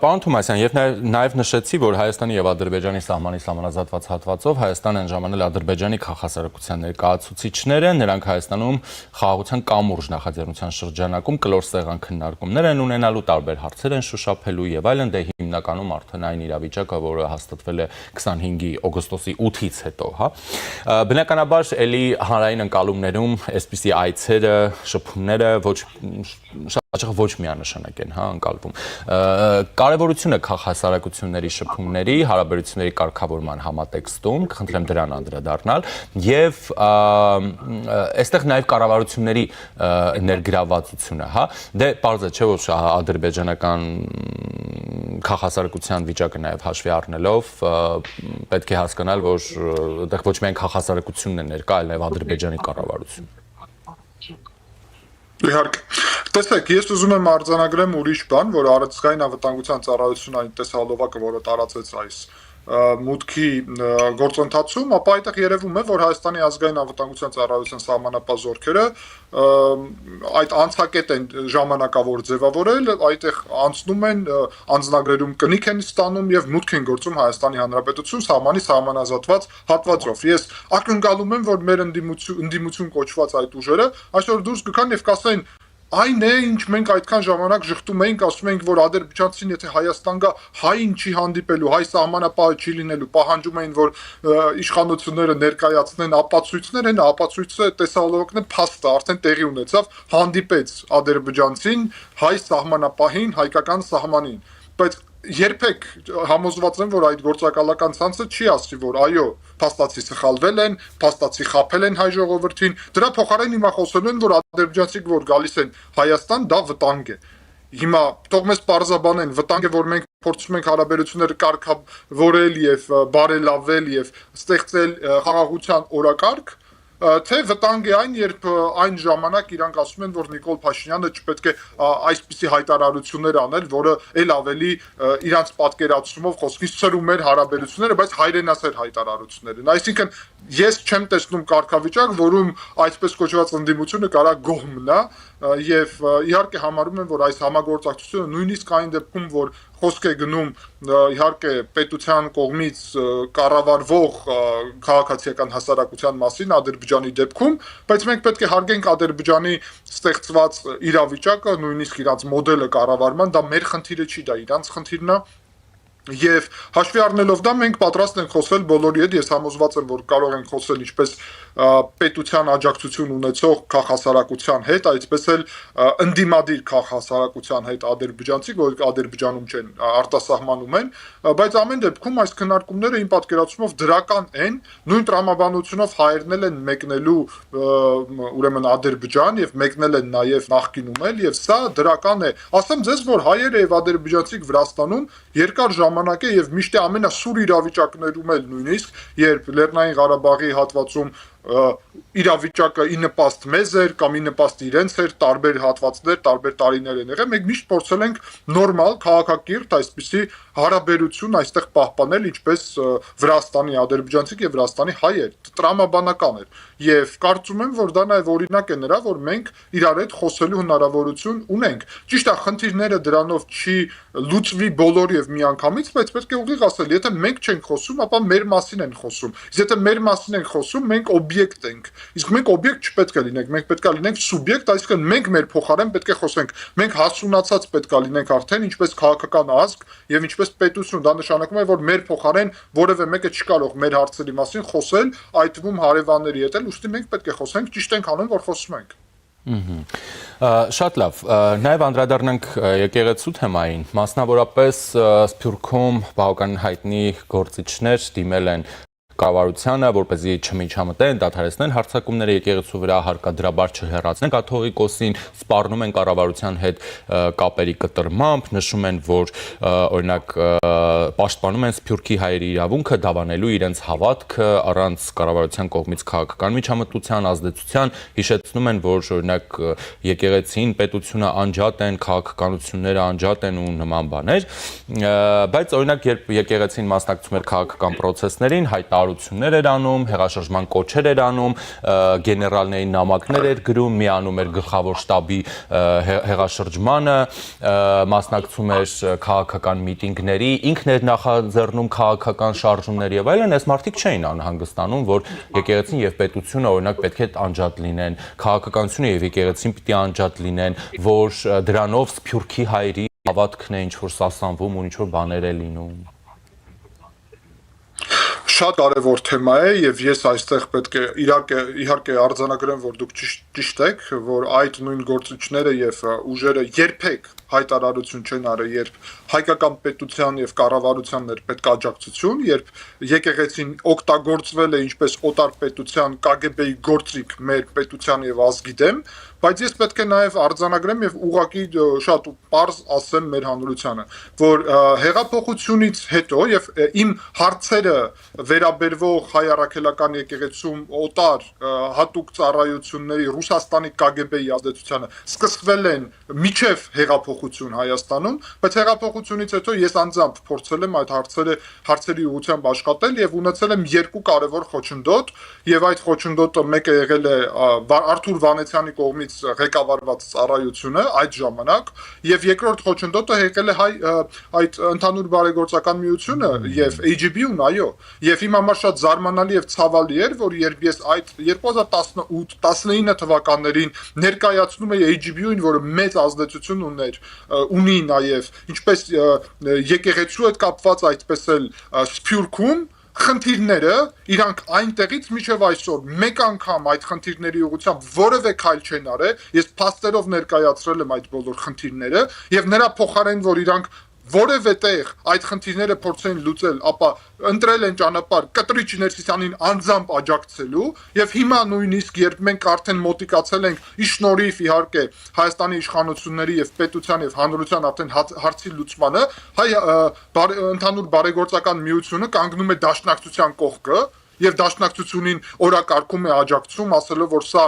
Պարոն Թումասյան, եւ նաեւ նշեցի, որ Հայաստանի եւ Ադրբեջանի սահմանի սահմանազատված հատվածով Հայաստանը են ժամանել Ադրբեջանի քաղաքասարակության ներկայացուցիչները, նրանք Հայաստանում խաղաղության կամուրջ նախաձեռնության շրջանակում կլոր սեղան քննարկումներ են ունենալու, տարբեր հարցեր են շոշափելու եւ այլն, դե հիմնականում արդեն այն իրավիճակը, որը հաստատվել է 25-ի օգոստոսի 8-ից հետո, հա։ Բնականաբար էլի հանրային ընկալումներում այսպիսի այցերը, շփումները ոչ միանշանակ են, հա, ընկալվում։ Կարևորությունը քաղաքասարակությունների շփումների, հարաբերությունների կարգավորման համատեքստում, կխնդրեմ դրան անդրադառնալ, եւ այստեղ նաեւ կառավարությունների ներգրավվածությունը, հա, դե պարզ է, չէ՞ որ ադրբեջանական քաղաքասարակության վիճակը նաեւ հաշվի առնելով պետք է հասկանալ, որ այդտեղ ոչ միայն քաղաքասարակությունն է ներկա, այլ նաեւ Ադրբեջանի կառավարությունը։ Իհարկե։ Տեսեք, ես ուզում եմ արձանագրեմ ուրիշ բան, որ Արցախային անվտանգության ծառայությունը այն տեսահոլովակը, որը տարածեց այս մուտքի գործընթացում, ապա այդտեղ երևում է, որ Հայաստանի ազգային անվտանգության ծառայության սահմանապահ զորքերը այդ անցակետ են ժամանակավոր ձևավորել, այդտեղ անցնում են անձնագրերում կնիկ են ստանում եւ մուտք են գործում Հայաստանի Հանրապետություն սահմանի սահմանազատված հատվածով։ Ես ակնկալում եմ, որ մեր ընդդիմություն կոչված այդ ուժերը այսօր դուրս կգան եւ կասեն այն է, ինչ մենք այդքան ժամանակ շղթում էինք, ասում էինք, որ ադրբեջանցին եթե Հայաստան գա, հային չի հանդիպելու, հայ սահմանապահը չի լինելու, պահանջում էին, որ իշխանությունները ներկայացնեն ապացույցներ, այն ապացույցը տեսահոլովակն է, փաստը արդեն տեղի ունեցավ, հանդիպեց ադրբեջանցին, հայ սահմանապահին, հայկական սահմանին, բայց երբեք համոզված եմ, որ այդ գործակալական ցանցը չի ասի, որ այո, փաստացի սխալվել են, փաստացի խաբել են հայ ժողովրդին, դրա փոխարեն հիմա խոսելու են, որ ադրբեջանցիք, որ գալիս են Հայաստան, դա վտանգ է։ Հիմա թող մեզ պարզաբանեն, վտանգ է, որ մենք փորձում ենք հարաբերությունները կարգավորել եւ բարելավել եւ ստեղծել խաղաղության օրակարգ, թե վտանգ է այն, երբ այն ժամանակ իրանք ասում են, որ Նիկոլ Փաշինյանը չպետք է այսպիսի հայտարարություններ անել, որը ել ավելի իրանց պատկերացումով խոսքից սրում էր հարաբերությունները, բայց հայրենասեր հայտարարություններ են։ Այսինքն ես չեմ տեսնում կարգավիճակ, որում այսպես կոչված ընդդիմությունը կարա գոհ մնա եւ իհարկե համարում եմ, որ այս համագործակցությունը նույնիսկ այն դեպքում, որ խոսք է գնում իհարկե պետության կողմից կառավարվող քաղաքացիական հասարակության մասին Ադրբեջանի դեպքում, բայց մենք պետք է հարգենք Ադրբեջանի ստեղծված իրավիճակը, նույնիսկ իրանց մոդելը կառավարման, դա մեր խնդիրը չի, դա իրանց խնդիրն է։ Եվ հաշվի առնելով դա մենք պատրաստ ենք խոսել բոլորի հետ, ես համոզված եմ, որ կարող ենք խոսել ինչպես պետության աջակցություն ունեցող քաղաքասարակության հետ, այսպես էլ ընդդիմադիր քաղաքասարակության հետ ադրբեջանցի, որ Ադրբեջանում չեն, արտասահմանում են, բայց ամեն դեպքում այս քննարկումները իմ պատկերացումով դրական են, նույն տրամաբանությունով հայերն են մեկնելու ուրեմն Ադրբեջան եւ մեկնել են նաեւ նախկինում էլ եւ սա դրական է։ Ասեմ ձեզ, որ հայերը եւ ադրբեջանցիք Վրաստանում երկար ժամանակ է եւ միշտ է ամենասուր իրավիճակներում էլ նույնիսկ, երբ Լեռնային Ղարաբաղի հատվածում իրավիճակը ի նպաստ մեզ էր կամ ի նպաստ իրենց էր, տարբեր հատվածներ, տարբեր տարիներ են եղել, մենք միշտ փորձել ենք նորմալ քաղաքակիրթ այսպիսի հարաբերություն այստեղ պահպանել, ինչպես Վրաստանի ադրբեջանցիք եւ Վրաստանի հայեր, տրամաբանական էր։ Եվ կարծում եմ, որ դա նաեւ օրինակ է նրա, որ մենք իրար հետ խոսելու հնարավորություն ունենք։ Ճիշտ է, խնդիրները դրանով չի լուծվի բոլոր եւ միանգամից, բայց պետք է ուղիղ ասել, եթե մենք չենք խոսում, ապա մեր մասին են խոսում։ Իսկ եթե մեր մասին են խոսում, մենք օբյեկտ ենք։ Իսկ մենք օբյեկտ չպետք է լինենք, մենք պետք է լինենք սուբյեկտ, այսինքն մենք մեր փոխարեն պետք է խոսենք։ Մենք հասունացած պետք է լինենք արդեն ինչպես քաղաքական ազգ եւ ինչպես պետություն, դա նշանակում է, որ մեր փոխարեն որևէ մեկը չի կարող մեր հարցերի մասին խոսել, այդ թվում հարևանների հետ էլ, ուստի մենք պետք է խոսենք, ճիշտ ենք անում, որ խոսում ենք։ Շատ լավ, նաև անդրադառնանք եկեղեցու թեմային, մասնավորապես Սփյուռքում բավական հայտնի գործիչներ դիմել են կառավարությանը, որպեսզի չմիջամտեն, դադարեցնեն հարձակումները եկեղեցու վրա, հարկադրաբար չհեռացնեն կաթողիկոսին, սպառնում են կառավարության հետ կապերի կտրմամբ, նշում են, որ օրինակ պաշտպանում են Սփյուռքի հայերի իրավունքը դավանելու իրենց հավատքը առանց կառավարության կողմից քաղաքական միջամտության, ազդեցության, հիշեցնում են, որ օրինակ եկեղեցին, պետությունը անջատ են, քաղաքականությունները անջատ են ու նման բաներ, բայց օրինակ երբ եկեղեցին մասնակցում էր քաղաքական պրոցեսներին, հայտարարություններ էր անում, հեղաշրջման կոչեր էր անում, գեներալների նամակներ էր գրում, միանում էր գլխավոր շտաբի հեղաշրջմանը, մասնակցում էր քաղաքական միտինգների, ինքն էր նախաձեռնում քաղաքական շարժումներ եւ այլն, այս մարդիկ չէին անհանգստանում, որ եկեղեցին եւ պետությունը օրինակ պետք է անջատ լինեն, քաղաքականությունը եւ եկեղեցին պիտի անջատ լինեն, որ դրանով Սփյուռքի հայերի հավատքն է ինչ որ սասանվում ու ինչ որ բաներ է լինում։ Շատ կարևոր թեմա է եւ ես այստեղ պետք է իհարկե արձանագրեմ, որ դուք ճիշտ եք, որ այդ նույն գործիչները եւ ուժերը երբեք հայտարարություն չեն արել, երբ հայկական պետության եւ կառավարությանն էր պետք աջակցություն, երբ եկեղեցին օգտագործվել է ինչպես օտար պետության KGB-ի գործիք մեր պետության եւ ազգի դեմ, բայց ես պետք է նաեւ արձանագրեմ եւ ուղղակի շատ պարզ ասեմ մեր հանրությանը, որ հեղափոխությունից հետո եւ իմ հարցերը վերաբերվող հայ առաքելական եկեղեցում օտար հատուկ ծառայությունների Ռուսաստանի KGB-ի ազդեցությանը սկսվել են միջև հեղափոխություն Հայաստանում, բայց հեղափոխությունից հետո ես անձամբ փորձել եմ այդ հարցերի ուղղությամբ աշխատել եւ ունեցել եմ երկու կարևոր խոչընդոտ եւ այդ խոչընդոտը մեկը եղել է Արթուր Վանեցյանի կողմից ղեկավարված ծառայությունը այդ ժամանակ եւ երկրորդ խոչընդոտը եղել է այդ ընդհանուր բարեգործական միությունը եւ AGB-ուն, այո, եւ իմ համար շատ զարմանալի եւ ցավալի էր, որ երբ ես այդ 2018-19 թվականներին ներկայացնում էի AGB-ին, որը մեծ ազդեցություն ունի նաեւ ինչպես եկեղեցու հետ կապված, այդպես էլ Սփյուռքում խնդիրները իրանք այնտեղից մինչև այսօր մեկ անգամ այդ խնդիրների ուղղությամբ որևէ քայլ չեն արել, ես փաստերով ներկայացրել եմ այդ բոլոր խնդիրները եւ նրա փոխարեն որ իրանք որևէ տեղ այդ խնդիրները փորձեն լուծել, ապա ընտրել են ճանապարհ Կտրիչ Ներսիսյանին անձամբ աջակցելու եւ հիմա նույնիսկ երբ մենք արդեն մոտիկացել ենք ի շնորհիվ իհարկե Հայաստանի իշխանությունների եւ պետության եւ հանրության արդեն հարցի լուծմանը, ընդհանուր բարեգործական միությունը կանգնում է դաշնակցության կողքը եւ դաշնակցությունին օրակարգում է աջակցում, ասելով որ սա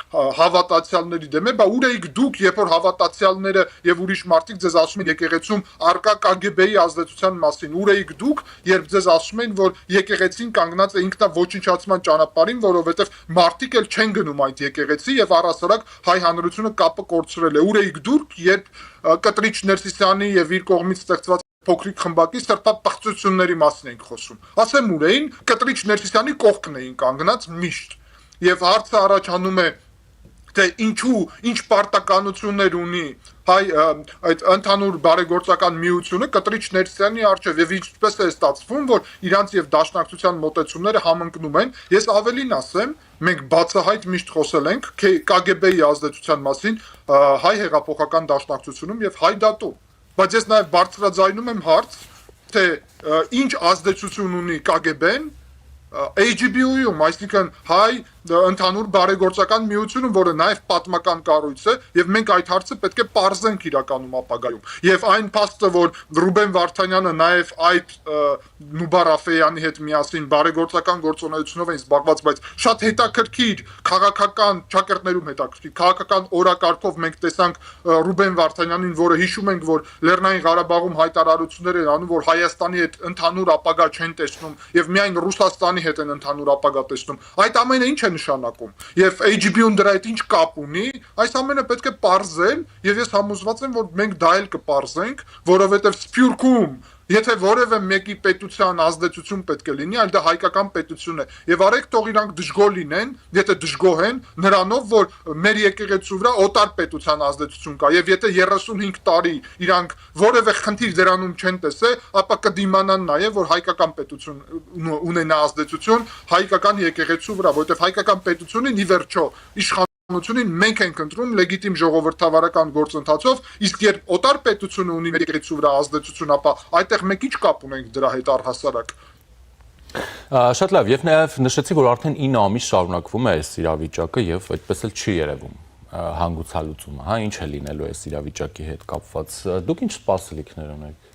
հավատացյալների դեմ է, բա ուր էիք դուք, երբ որ հավատացյալները եւ ուրիշ մարդիկ ձեզ ասում են եկեղեցում արկա KGB-ի ազդեցության մասին, ուր էիք դուք, երբ ձեզ ասում են, որ եկեղեցին կանգնած է ինքնաոչնչացման ճանապարհին, որովհետեւ մարդիկ էլ չեն գնում այդ եկեղեցի եւ առասարակ հայ հանրությունը կապը կորցրել է, ուր էիք դուք, երբ Կտրիչ Ներսիսյանի եւ իր կողմից ստեղծված փոքրիկ խմբակի սրտապտղծությունների մասին ենք խոսում։ Ասեմ ուր էին, Կտրիչ Ներսիսյանի կողքն էին կանգնած միշտ։ Եվ հարցը առաջանում է, թե ինչ պարտականություններ ունի այդ ընդհանուր բարեգործական միությունը Կտրիչ Ներսիսյանի առջև եւ ինչպես է ստացվում, որ իրանց եւ դաշնակցության մոտեցումները համընկնում են։ Ես ավելին ասեմ, մենք բացահայտ միշտ խոսել ենք KGB-ի ազդեցության մասին հայ հեղափոխական դաշնակցությունում եւ հայ դատում, բայց ես նաեւ բարձրաձայնում եմ հարց, թե ինչ ազդեցություն ունի KGB-ն AGB-ում, այսինքն հայ ընդհանուր բարեգործական միությունը, որը նաև պատմական կառույց է, եւ մենք այդ հարցը պետք է պարզենք իրականում ապագայում։ Եվ այն փաստը, որ Ռուբեն Վարդանյանը նաև այդ Նուբար Աֆեյանի հետ միասին բարեգործական գործունեությունով են զբաղված, բայց շատ հետաքրքիր քաղաքական ճակերտներում հետաքրքիր քաղաքական օրակարգով մենք տեսանք Ռուբեն Վարդանյանին, որը հիշում ենք, որ Լեռնային Ղարաբաղում հայտարարություններ են անում, որ Հայաստանի հետ ընդհանուր ապագա չեն տեսնում եւ միայն Ռուսաստանի հետ են ընդհանուր ապագա տեսնում։ Այդ ամենը ինչ է նշանակում եւ AGB-ուն դրա հետ ինչ կապ ունի, այս ամենը պետք է պարզել եւ ես համոզված եմ, որ մենք դա էլ կպարզենք, որովհետեւ Սփյուռքում եթե որևէ մեկի պետության ազդեցություն պետք է լինի, այլ դա հայկական պետություն է եւ արեք թող իրանք դժգոհ լինեն, եթե դժգոհ են նրանով, որ մեր եկեղեցու վրա օտար պետության ազդեցություն կա եւ եթե 35 տարի իրանք որևէ խնդիր դրանում չեն տեսել, ապա կդիմանան նաեւ, որ հայկական պետություն ունենա ազդեցություն հայկական եկեղեցու վրա, որովհետեւ հայկական պետությունին ի վերջո իշխանությունին մենք ենք ընտրում լեգիտիմ ժողովրդավարական գործընթացով, իսկ երբ օտար պետությունը ունի եկեղեցու վրա ազդեցություն, ապա այդտեղ մենք ինչ կապ ունենք դրա հետ առհասարակ։ Շատ լավ, եւ նաեւ նշեցի, որ արդեն 9 ամիս շարունակվում է այս իրավիճակը եւ այդպես էլ չի երևում հանգուցալուծումը, հա, ինչ է լինելու այս իրավիճակի հետ կապված։ Դուք ինչ սպասելիքներ ունեք։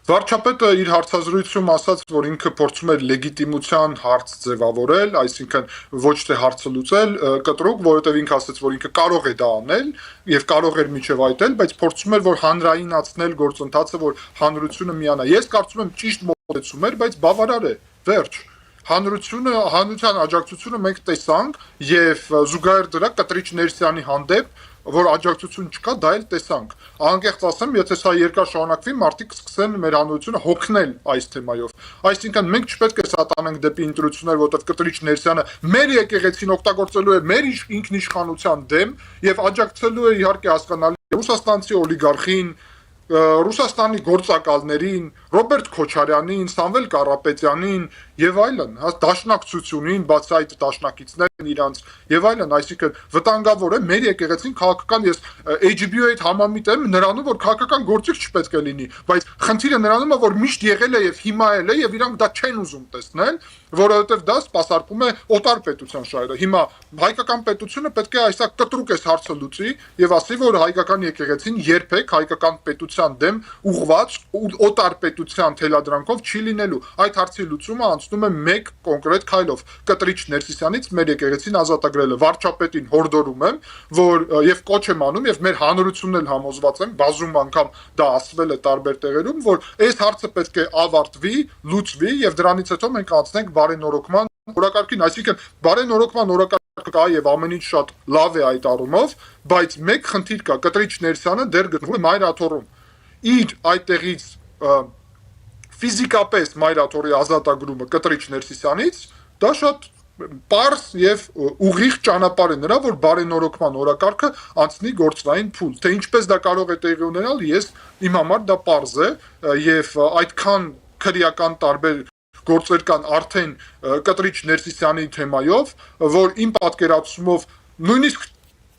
Վարչապետը իր հարցազրույցում ասաց, որ ինքը փորձում է լեգիտիմության հարց ձևավորել, այսինքն ոչ թե հարցը լուծել կտրուկ, որովհետև ինքը ասաց, որ ինքը կարող է դա անել եւ կարող էր միջև այդ էլ, բայց փորձում էր որ հանրայնացնել գործընթացը, որ հանրությունը միանա։ Ես կարծում եմ ճիշտ մոտեցում էր, բայց բավարար է։ Վերջ։ Հանրության աջակցությունը մենք տեսանք եւ զուգահեռ դրա Կտրիչ Ներսյանի հանդեպ որ աջակցություն չկա, դա էլ տեսանք։ Անկեղծ ասեմ, եթե սա երկար շարունակվի, մարդիկ կսկսեն մեր հանրությունը հոգնել այս թեմայով։ Այսինքն մենք չպետք է սատանենք դեպի ընտրություններ, որտեղ Կտրիչ Ներսյանը մեր եկեղեցին օգտագործելու է մեր ինքնիշխանության դեմ եւ աջակցելու է իհարկե հասկանալի ռուսաստանցի օլիգարխին, Ռուսաստանի գործակալներին, Ռոբերտ Քոչարյանին, Սամվել Կարապետյանին եւ այլն, դաշնակցությունին, բացի այդ դաշնակիցներն իրանց եւ այլն, այսինքն վտանգավոր է մեր եկեղեցին քաղաքական ես AGB-ի հետ համամիտ եմ նրանում, որ քաղաքական գործիք չպետք է լինի, բայց խնդիրը նրանում է, որ միշտ եղել է եւ հիմա էլ է եւ իրանք դա չեն ուզում տեսնել, որովհետեւ դա սպասարկում է օտար պետության շահերը։ Հիմա հայկական պետությունը պետք է այսա կտրուկ այս հարցը լուծի եւ ասի, որ հայկական եկեղեցին երբեք հայկական պետության դեմ ուղղված օտար պետության կուսակցության թելադրանքով չի լինելու։ Այդ հարցի լուծումը անցնում է մեկ կոնկրետ քայլով՝ Կտրիչ Ներսիսյանից մեր եկեղեցին ազատագրելը։ Վարչապետին հորդորում եմ, որ եւ կոչ եմ անում եւ մեր հանրությունն էլ համոզված եմ, բազում անգամ դա ասվել է տարբեր տեղերում, որ այս հարցը պետք է ավարտվի, լուծվի եւ դրանից հետո մենք անցնենք բարենորոգման օրակարգին, այսինքն բարենորոգման օրակարգը կա եւ ամեն ինչ շատ լավ է այդ առումով, բայց մեկ խնդիր կա՝ Կտրիչ Ներսյանը դեռ գտնվում է Մայրաթորում։ Իր այդտեղից ֆիզիկապես Մայրաթորի ազատագրումը Կտրիչ Ներսիսյանից դա շատ պարզ եւ ուղիղ ճանապարհ է նրա, որ բարենորոգման օրակարգը անցնի գործնային փուլ։ Թե ինչպես դա կարող է տեղի ունենալ, իմ համար դա պարզ է եւ այդքան քրեական տարբեր գործեր կան արդեն Կտրիչ Ներսիսյանի թեմայով, որ իմ պատկերացումով նույնիսկ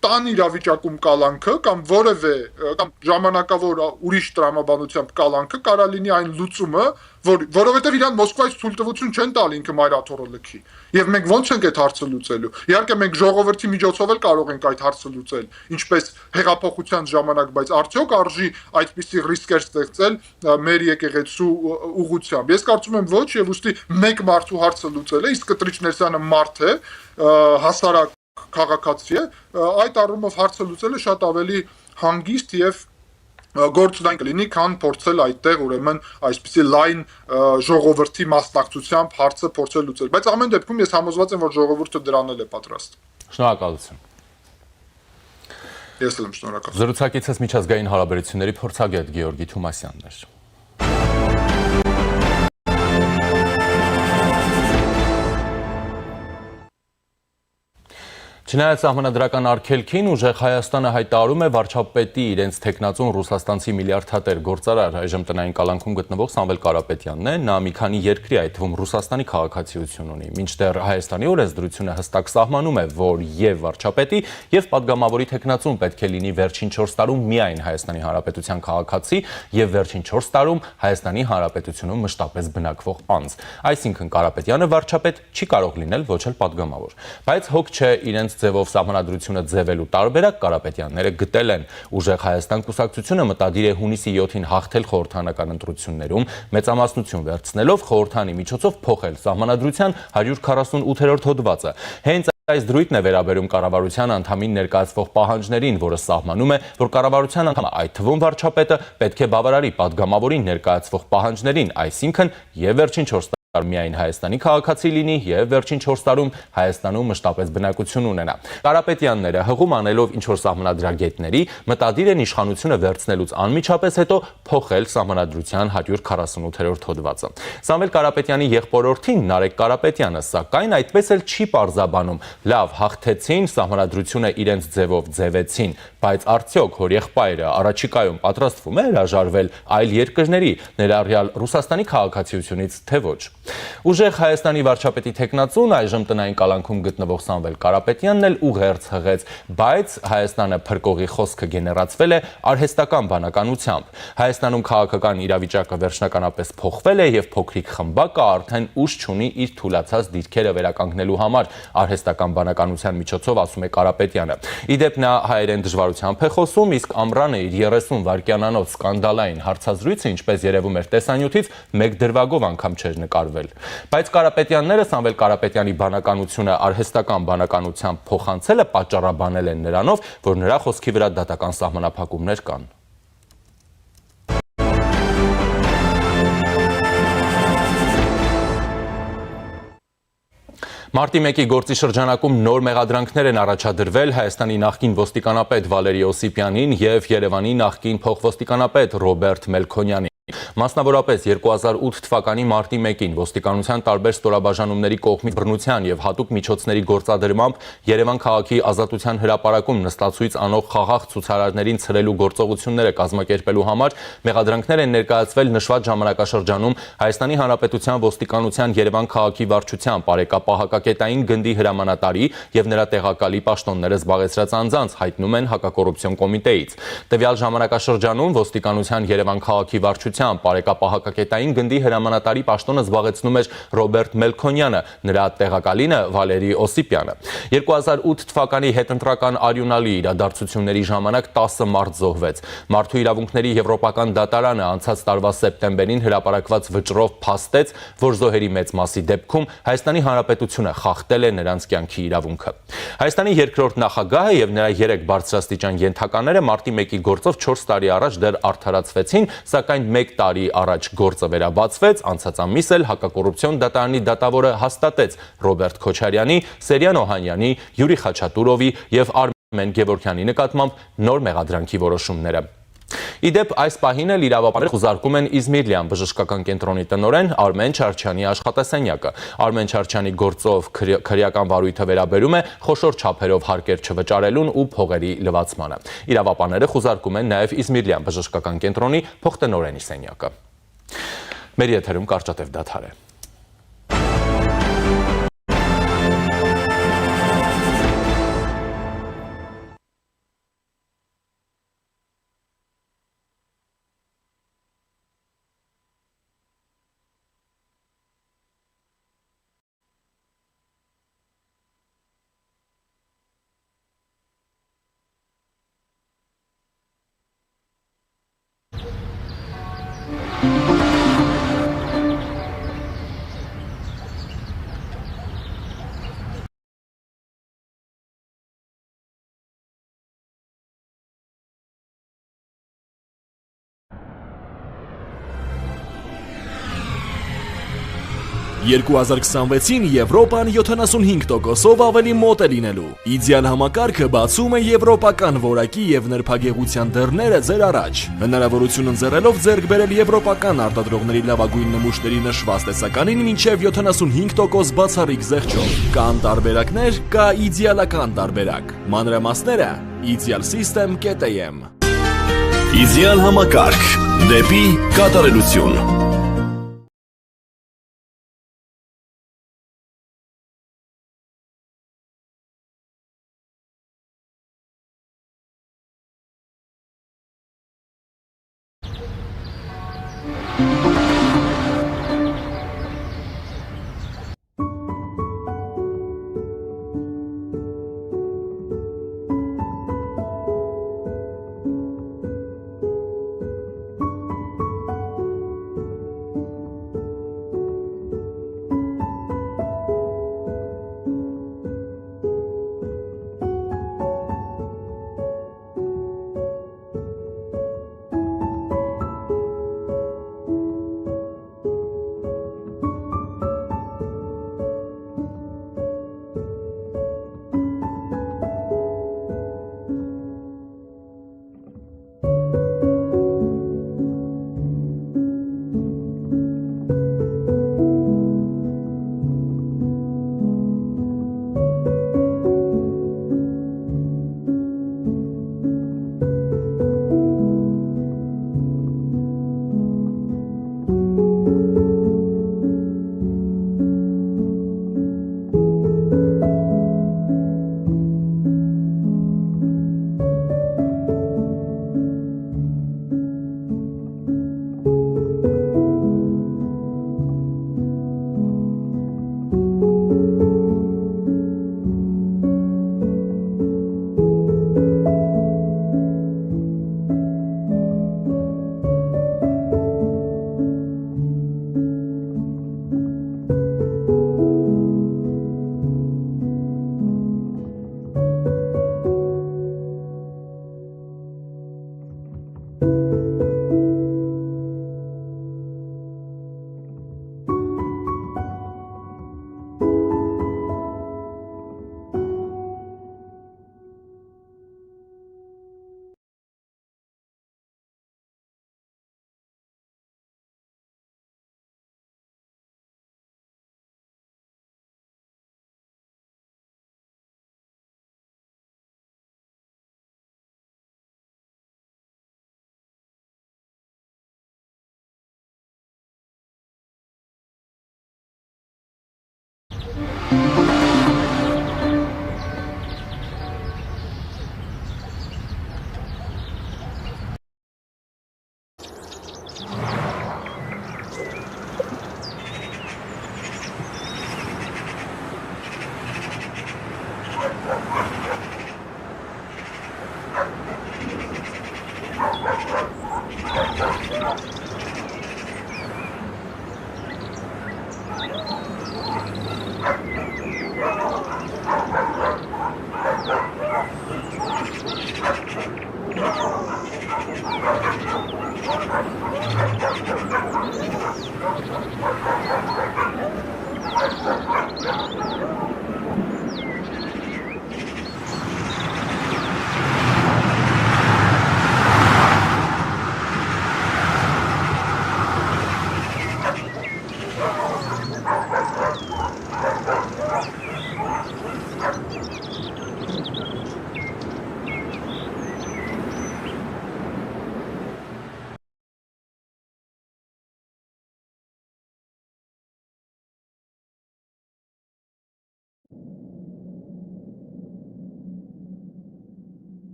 տան իրավիճակում կալանքը կամ որևէ կամ ժամանակավոր ուրիշ տրամաբանությամբ կալանքը կարա լինի այն լուծումը, որովհետև իրան Մոսկվայից թույլտվություն չեն տալ ինքը Մայրաթորը լքի։ Եվ մենք ո՞նց ենք այդ հարցը լուծելու։ Իհարկե մենք ժողովրդի միջոցով էլ կարող ենք այդ հարցը լուծել, ինչպես հեղափոխության ժամանակ, բայց արդյոք արժի այդպիսի ռիսկեր ստեղծել մեր եկեղեցու ուղղությամբ։ Ես կարծում եմ ոչ, եւ ուստի մեկ մարդու հարցը լուծել է, իսկ Կտրիչ Ներսյանը մարդ է, հասարակ քաղաքացի է, այդ առումով հարցը լուծելը շատ ավելի հանգիստ եւ գործունեություն կլինի, քան փորձել այդտեղ ուրեմն այսպիսի լայն ժողովրդի մասնակցությամբ հարցը փորձել լուծել։ Բայց ամեն դեպքում ես համոզված եմ, որ ժողովուրդը դրան էլ է պատրաստ։ Շնորհակալություն։ Ես էլ եմ շնորհակալ։ Զրուցակիցս միջազգային հարաբերությունների փորձագետ Գեորգի Թումասյանն էր։ Չնայած սահմանադրական արգելքին, ուժեղ Հայաստանը հայտարարում է վարչապետի իրենց թեկնածուն ռուսաստանցի միլիարդատեր գործարար այժմ տնային կալանքում գտնվող Սամվել Կարապետյանն է, նա մի քանի երկրի, այդ թվում Ռուսաստանի քաղաքացիություն ունի, մինչդեռ Հայաստանի օրենսդրությունը հստակ սահմանում է, որ եւ վարչապետի եւ падգամավորի թեկնածուն պետք է լինի վերջին 4 տարում միայն Հայաստանի Հանրապետության քաղաքացի եւ վերջին 4 տարում Հայաստանի Հանրապետությունում մշտապես բնակվող անձ։ Այսինքն Կարապետյանը վարչապետ չի կարող լինել, ոչ էլ падգամավոր, բայց հոգ չէ իրենց ձևով սահմանադրությունը ձևելու տարբերակ Կարապետյանները գտել են։ Ուժեղ Հայաստան կուսակցությունը մտադիր է հունիսի 7-ին հաղթել խորհրդանական ընտրություններում, մեծամասնություն վերցնելով խորհրդանի միջոցով փոխել սահմանադրության 148-րդ հոդվածը։ Հենց այս դրույթն է վերաբերում կառավարության անդամին ներկայացվող պահանջներին, որը սահմանում է, որ կառավարության անդամը, այդ թվում վարչապետը, պետք է բավարարի падգամավորին ներկայացվող պահանջներին, այսինքն եւ վերջին 4 միայն Հայաստանի քաղաքացի լինի եւ վերջին 4 տարում Հայաստանում մշտապես բնակություն ունենա։ Կարապետյանները հղում անելով ինչ-որ սահմանադրագետների մտադիր են իշխանությունը վերցնելուց անմիջապես հետո փոխել սահմանադրության 148-րդ հոդվածը։ Սամվել Կարապետյանի եղբորորդին Նարեկ Կարապետյանը սակայն այդպես էլ չի պարզաբանում։ Լավ, հաղթեցին, սահմանադրությունը իրենց ձևով ձևեցին, բայց արդյոք հոր եղբայրը առաջիկայում պատրաստվում է հրաժարվել այլ երկրների, ներառյալ Ռուսաստանի քաղաքացիությունից, թե ոչ։ Ուժեղ Հայաստանի վարչապետի թեկնածուն այժմ տնային կալանքում գտնվող Սամվել Կարապետյանն էլ ուղերձ հղեց, բայց Հայաստանը փրկողի խոսքը գեներացվել է արհեստական բանականությամբ։ Հայաստանում քաղաքական իրավիճակը վերջնականապես փոխվել է եւ փոքրիկ խմբակը արդեն ուժ չունի իր թուլացած դիրքերը վերականգնելու համար, արհեստական բանականության միջոցով ասում է Կարապետյանը։ Իդեպ նա հայերեն դժվարությամբ է խոսում, իսկ ամռանը իր 30 վայրկյանանոց սկանդալային հարցազրույցը, ինչպես երևում էր տեսանյութից, մեկ դրվագով անգամ չէր նկարվել։ Բայց Կարապետյանները Սամվել Կարապետյանի բանականությունը արհեստական բանականությամբ փոխանցելը պատճառաբանել են նրանով, որ նրա խոսքի վրա դատական սահմանափակումներ կան։ Մարտի 1-ի գործի շրջանակում նոր մեղադրանքներ են առաջադրվել Հայաստանի նախկին ոստիկանապետ Վալերի Օսիպյանին եւ Երևանի նախկին փոխոստիկանապետ Ռոբերտ Մելքոնյանին։ Մասնավորապես 2008 թվականի մարտի 1-ին ոստիկանության տարբեր ստորաբաժանումների կողմից բռնության եւ հատուկ միջոցների գործադրմամբ Երևան քաղաքի Ազատության հրապարակում նստացույց անող խաղաղ ցուցարարներին ցրելու գործողությունները կազմակերպելու համար մեղադրանքներ են ներկայացվել նշված ժամանակաշրջանում Հայաստանի Հանրապետության ոստիկանության Երևան քաղաքի վարչության բարեկապահակակետային գնդի հրամանատարի եւ նրա տեղակալի պաշտոնները զբաղեցրած անձանց, հայտնում են հակակոռուպցիոն կոմիտեից։ Տվյալ ժամանակաշրջանում ոստիկանության Երևան քաղաքի վարչության կուսակցության պարեկապահակակետային գնդի հրամանատարի պաշտոնը զբաղեցնում էր Ռոբերտ Մելքոնյանը, նրա տեղակալինը Վալերի Օսիպյանը։ 2008 թվականի հետընտրական արյունալի իրադարձությունների ժամանակ 10 մարդ զոհվեց։ Մարդու իրավունքների եվրոպական դատարանը անցած տարվա սեպտեմբերին հրապարակված վճռով փաստեց, որ զոհերի մեծ մասի դեպքում Հայաստանի Հանրապետությունը խախտել է նրանց կյանքի իրավունքը։ Հայաստանի երկրորդ նախագահը եւ նրա 3 բարձրաստիճան ենթակաները մարտի 1-ի գործով 4 տարի առաջ դեռ արդարացվեցին, սակայն 1 տարի առաջ գործը վերաբացվեց, անցած ամիս էլ հակակոռուպցիոն դատարանի դատավորը հաստատեց Ռոբերտ Քոչարյանի, Սերյան Օհանյանի, Յուրի Խաչատուրովի եւ Արմեն Գևորգյանի նկատմամբ նոր մեղադրանքի որոշումները։ Իդեպ այս պահին էլ իրավապանները խուզարկում են Իզմիրլյան բժշկական կենտրոնի տնօրեն Արմեն Չարչյանի աշխատասենյակը։ Արմեն Չարչյանի գործով քրեական վարույթը վերաբերում է խոշոր չափերով հարկեր չվճարելուն ու փողերի լվացմանը։ Իրավապանները խուզարկում են նաև Իզմիրլյան բժշկական կենտրոնի փոխտնօրենի սենյակը։ Մեր եթերում կարճատև դադար է։ «2026-ին Եվրոպան 75%-ով ավելի մոտ է լինելու։ Իդեալ համակարգը բացում է եվրոպական որակի եւ նրբագեղության դռները ձեր առաջ։ Հնարավորություն ընձեռելով ձեռք բերել եվրոպական արտադրողների լավագույն նմուշների նշված տեսականին մինչեւ 75% բացառիկ զեղչով։ Կան տարբերակներ, կա իդեալական տարբերակ։ Մանրամասները idealsystem.am։ Իդեալ համակարգ դեպի կատարելություն։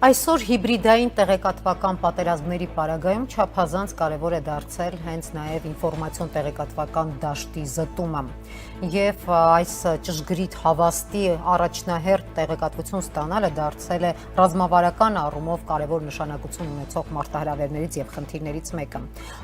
Այսօր հիբրիդային տեղեկատվական պատերազմների պարագայում չափազանց կարևոր է դարձել հենց նաև ինֆորմացիոն տեղեկատվական դաշտի զտումը եւ այս ճշգրիտ հավաստի առաջնահերթ տեղեկատվություն ստանալը դարձել է ռազմավարական առումով կարևոր նշանակություն ունեցող մարտահրավերներից եւ խնդիրներից մեկը։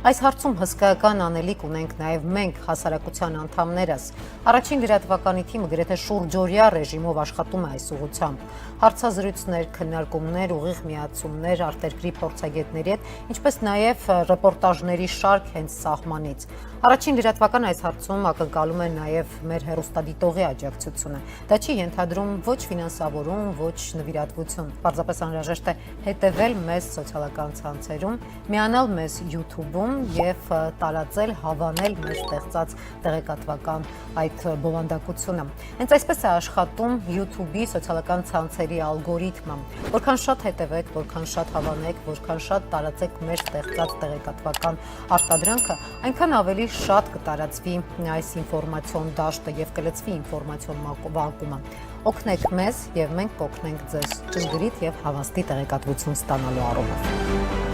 Այս հարցում հսկայական անելիք ունենք նաև մենք հասարակության անդամներս։ Առաջին լրատվականի թիմը գրեթե շուրջօրյա ռեժիմով աշխատում է այս ուղղությամբ։ Հարցազրույցներ, քննարկումներ, ուղիղ միացումներ արտերկրի փորձագետների հետ, ինչպես նաև ռեպորտաժների շարք հենց սահմանից։ Առաջին լրատվական այս հարցում ակնկալում է նաև մեր հեռուստադիտողի աջակցությունը։ Դա չի ենթադրում ոչ ֆինանսավորում, ոչ նվիրատվություն։ Պարզապես անհրաժեշտ է հետևել մեզ սոցիալական ցանցերում, միանալ մեզ YouTube-ում եւ տարածել, հավանել մեր ստեղծած տեղեկատվական այդ բովանդակությունը։ Հենց այսպես է աշխատում YouTube-ի սոցիալական ցանցերի ալգորիթմը։ Որքան շատ հետևեք, որքան շատ հավանեք, որքան շատ տարածեք մեր ստեղծած տեղեկատվական արտադրանքը, այնքան ավելի շատ կտարածվի այս ինֆորմացիոն դաշտը եւ կլծվի ինֆորմացիոն վակումը։ Օգնեք մեզ եւ մենք կօգնենք ձեզ ճշգրիտ եւ հավաստի տեղեկատվություն ստանալու առումով։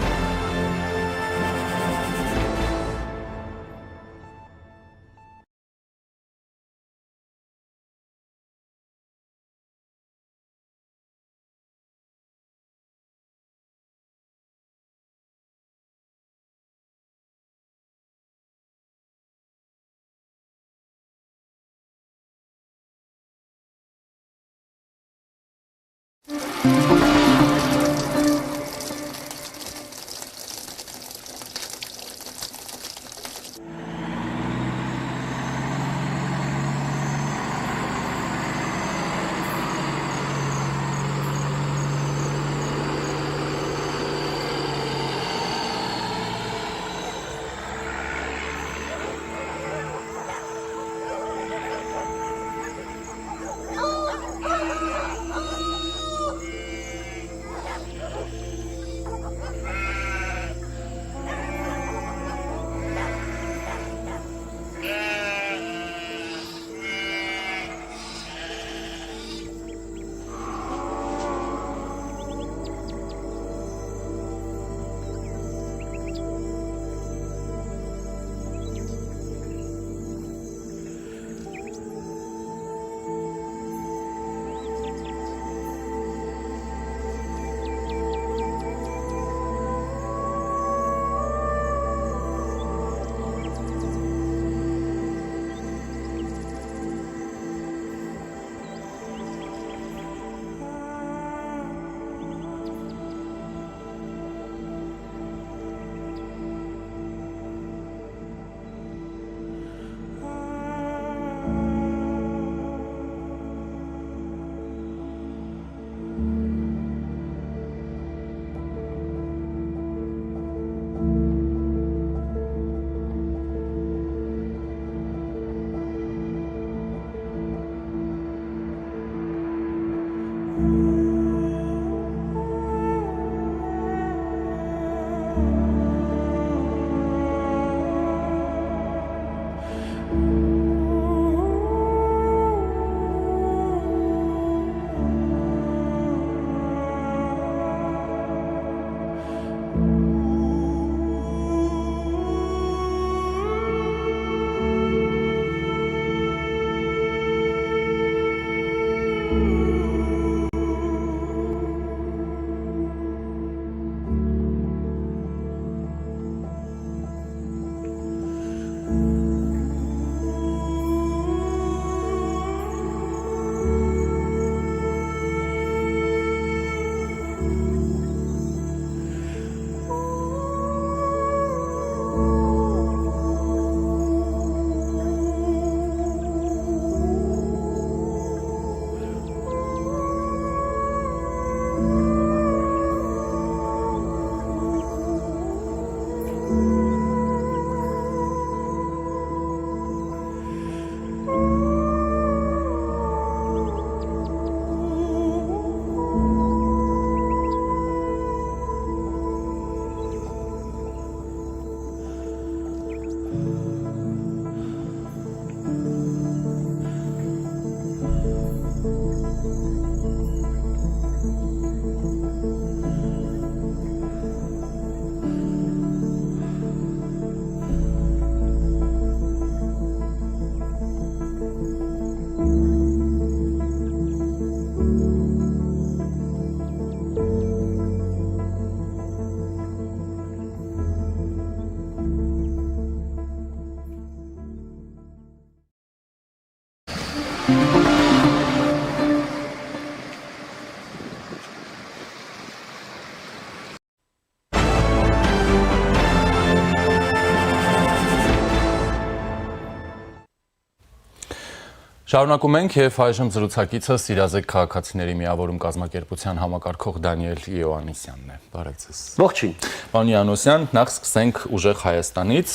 Շարունակում ենք եւ այժմ զրուցակիցը Սիրազեկ քաղաքացիների միավորում կազմակերպության համակարգող Դանիել Իոաննիսյանն է։ Բարև ձեզ։ Ողջույն։ Պարոն Իոաննիսյան, նախ սկսենք ուժեղ Հայաստանից,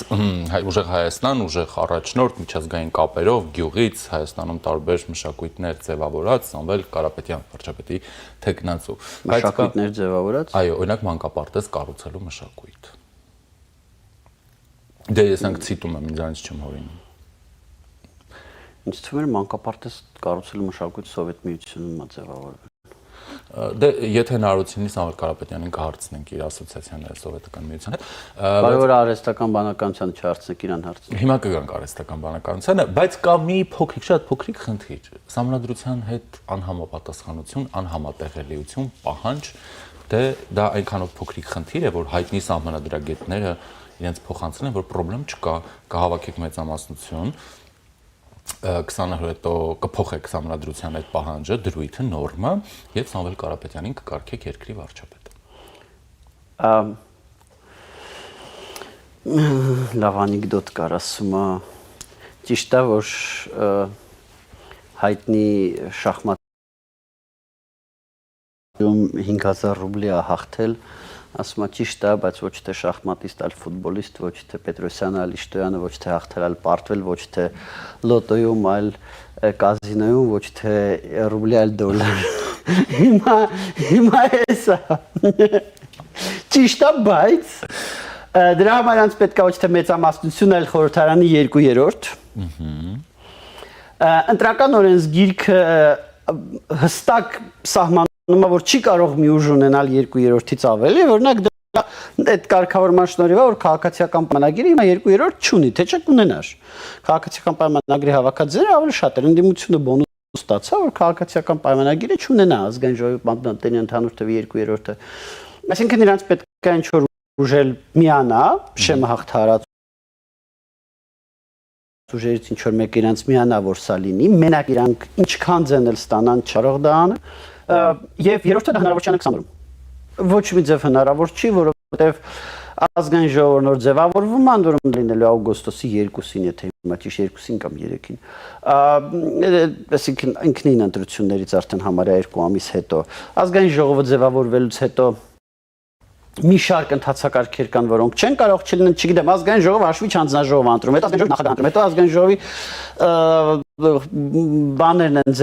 ուժեղ Հայաստան, ուժեղ առաջնորդ միջազգային կապերով, գյուղից Հայաստանում տարբեր մշակույթներ ձևավորած, Սամվել Կարապետյան վարչապետի թեկնածու։ Մշակույթներ ձևավորած։ Այո, օրինակ մանկապարտեզ կառուցելու մշակույթ։ Դե ես անք ցիտում եմ, ինձանից չեմ հորինում։ Ինձ թվում է մանկապարտեզ կառուցելու մշակույթ Սովետ միությունում է ձևավորվել։ Դե եթե հնարավորությունից Սամվել Կարապետյանին կհարցնենք իր ասոցիացիաները Սովետական միության հետ։ Բարևոր արհեստական բանականությանը չհարցնեք, իրան հարցնեք։ Հիմա կգանք արհեստական բանականությանը, բայց կա մի փոքրիկ, շատ փոքրիկ խնդիր։ Սահմանադրության հետ անհամապատասխանություն, անհամատեղելիություն, պահանջ, դե դա այնքանով փոքրիկ խնդիր է, որ հայտնի սահմանադրագետները իրենց փոխանցել են, որ խնդրեմ չկա, կհավաքեք մեծամասնություն 20 օր հետո կփոխեք սահմանադրության այդ պահանջը, դրույթը, նորմը եւ Սամվել Կարապետյանին կկարգեք երկրի վարչապետ։ Լավ անեկդոտ կար, ասում է, ճիշտ է, որ հայտնի շախմատում 5000 ռուբլի է հաղթել, ասում է ճիշտ է, բայց ոչ թե շախմատիստ, այլ ֆուտբոլիստ, ոչ թե Պետրոսյանը, այլ Իշտոյանը, ոչ թե հաղթել, այլ պարտվել, ոչ թե լոտոյում, այլ կազինոյում, ոչ թե ռուբլի, այլ դոլար։ Հիմա էսա։ Ճիշտ է, բայց դրա համար անց պետք է ոչ թե մեծամասնություն, այլ խորհրդարանի 2/3։ Ընտրական օրենսգիրքը հստակ սահման որ չի կարող մի ուժ ունենալ 2/3-ից ավելի, օրինակ դա այդ կարգավորման շնորհիվ է, որ քաղաքացիական պայմանագիրը հիմա 2/3 չունի, թե չէ կունենար։ Քաղաքացիական պայմանագրի հավաքածերը ավելի շատ էր, ընդդիմությունը բոնուս ստացա, որ քաղաքացիական պայմանագիրը չունենա ազգային ժողովի պատմատենի ընդհանուր թվի 2/3-ը։ Այսինքն իրանց պետք է ինչ-որ ուժել միանա, շեմը հաղթահարած ուժերից ինչ-որ մեկը իրանց միանա, որ սա լինի, մենակ իրանք ինչքան ձենել ստանան չարող դա անը Եվ երրորդը դա հնարավոր չի անեք սամրում։ Ոչ մի ձև հնարավոր չի, որովհետև ազգային ժողովը նոր ձևավորվում անդորում լինելու օգոստոսի 2-ին, եթե հիմա ճիշտ 2-ին կամ 3-ին։ Այսինքն ինքնին ընտրություններից արդեն համարյա 2 ամիս հետո ազգային ժողովը ձևավորվելուց հետո մի շարք ընդհանցակարգեր կան, որոնք չեն կարող չլինեն, չգիտեմ, ազգային ժողովը հաշվի չանձնաժողով ընտրում, հետո ազգային ժողովը նախագահ ընտրում, հետո ազգային ժողովի բաներն են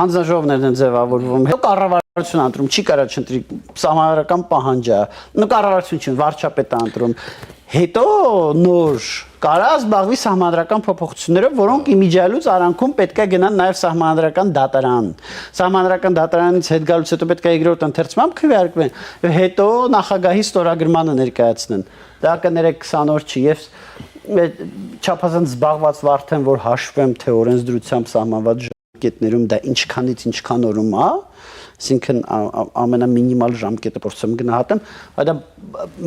հանձնաժողովներն են ձևավորվում, հետո կառավարություն ընտրում, չի կարա չընտրի սահմանադրական պահանջ է, կառավարություն չի, վարչապետ է ընտրում, հետո նոր կարա զբաղվի սահմանադրական փոփոխություններով, որոնք իմիջիալուց արանքում պետք է գնան նաև սահմանադրական դատարան։ Սահմանադրական դատարանից հետ գալուց հետո պետք է երկրորդ ընթերցմամբ քվեարկվեն, հետո նախագահի ստորագրմանը ներկայացնեն։ Դա կներեք 20 օր չի եւ չափազանց զբաղված վարդեն, որ հաշվեմ, թե օրենսդրությամբ սահմանված ժամկետներում դա ինչքանից ինչքան օրում է, այսինքն ամենամինիմալ ժամկետը փորձում գնահատեմ, դա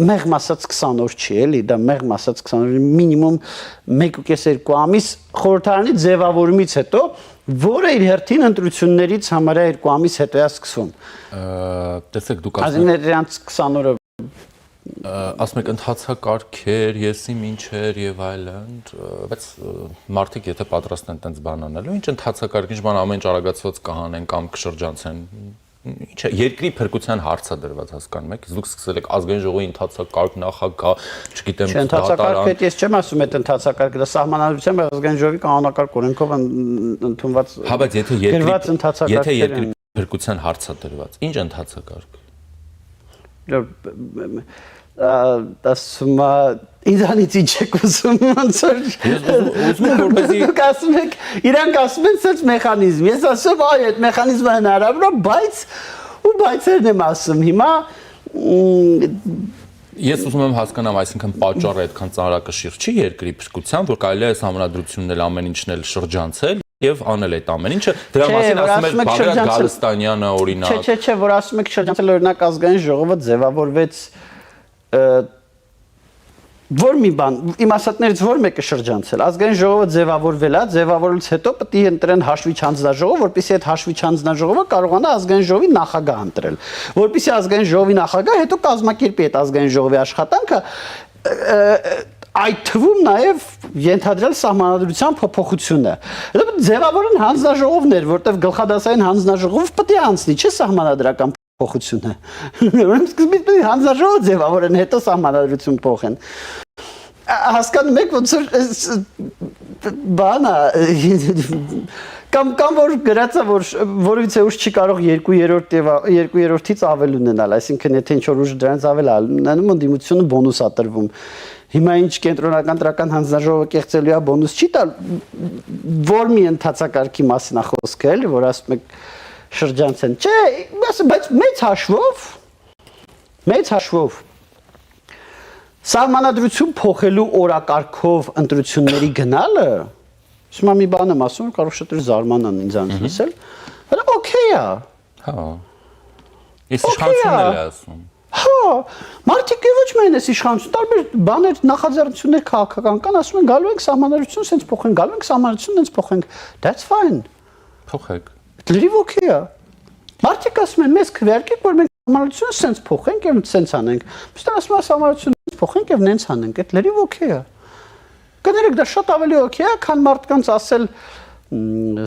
մեղմ ասած 20 օր չի, էլի, դա մեղմ ասած 20 օր, մինիմում 1.5-2 ամիս խորհրդարանի ձևավորումից հետո, որը իր հերթին ընտրություններից համարյա 2 ամիս հետո է սկսվում։ Տեսեք, դուք ասում 20 օրը ասում եք ընթացակարգեր, եսի ինչեր եւ այլն, բայց մարդիկ եթե պատրաստ են տենց բան անելու, ինչ ընթացակարգ, ինչ բան ամեն ինչ արագացված կհանեն կամ կշրջանցեն, ինչ է, երկրի փրկության հարց է դրված, հասկանում եք, դուք սկսել եք ազգային ժողովի ընթացակարգ, նախագահ, չգիտեմ, ընթացակարգը, ես չեմ ասում այդ ընթացակարգը, դա սահմանադրությամբ ազգային ժողովի կանոնակարգ օրենքով ընդունված հա, բայց եթե երկրի փրկության հարց է դրված, ինչ ընթացակարգ ասում ինձանից ինչ եք ուզում ոնց որ ուզում եմ որպեսզի ասում եք իրանք ասում են սենց մեխանիզմ ես ասում այ այդ մեխանիզմը հնարավոր է բայցերն եմ ասում հիմա Ես ուզում եմ հասկանամ, այսինքն պատճառը այդքան ծանրակշիռ չի երկրի փրկության, որ կարելի է համանդրությունն էլ ամեն ինչն էլ շրջանցել եւ անել այդ ամեն ինչը։ Դրա մասին ասում էր Բաղրատ Գալստանյանը օրինակ։ Չէ, որ ասում եք շրջանցել օրինակ ազգային ժողովը ձևավորվեց որ մի բան իմ ասածներից որ մեկը շրջանցել ազգային ժողովը ձևավորվել է ձևավորելուց հետո պետք է ընտրեն հաշվիչ հանձնաժողով որպեսզի այդ հաշվիչ հանձնաժողովը կարողանա ազգային ժողովի նախագահ ընտրել որպեսզի ազգային ժողովի նախագահ հետո կազմակերպի այդ ազգային ժողովի աշխատանքը այդ թվում նաև ենթադրել սահմանադրության փոփոխությունը հետո ձևավորեն հանձնաժողովներ որտեղ գլխադասային հանձնաժողով պետք է անցնի չէ սահմանադրական փոխությունը ուրեմն սկզբից պետք է հանձնաժողով ձևավորեն հետո սահմանադրություն փոխեն հասկանում եք ոնց որ բանա կամ որ գրածա որ որից է ուժ չի կարող 2/3 եւ 2/3-ից ավել ունենալ այսինքն եթե ինչ որ ուժ դրանից ավել ունենում ընդդիմությունը բոնուս է տրվում հիմա ինչ կենտրոնական տրական հանձնաժողովը կեղծելու է բոնուս չի տալ որ մի ընթացակարգի մասին է խոսքը էլի որ ասում եք շրջանցեն չէ բայց մեծ հաշվով Սահմանադրություն փոխելու օրակարգով ընտրությունների գնալը Հիմա մի բան եմ ասում, կարող շատ զարմանան ինձանից լսել։ Հələ օքեյ է։ Հա։ Ես իշխանությունն եմ ասում։ Հա, մարդիկ ոչ միայն էս իշխանություն, տարբեր բաներ, նախաձեռնություններ քաղաքական կան, ասում են գալու ենք սահմանադրություն, սենց փոխենք, գալու ենք սահմանադրություն, սենց փոխենք։ That's fine։ Փոխեք։ Լրիվ օքեյ է։ Մարդիկ ասում են, մեզ քվեարկեք, որ մենք սահմանադրությունը սենց փոխենք եւ սենց անենք։ Միշտ ասում են սահմանադրությունը փոխենք եւ նենց անենք, այդ լրիվ օքեյ է։ Կներեք դա շատ ավելի օքեյ է, քան մարդկանց ասել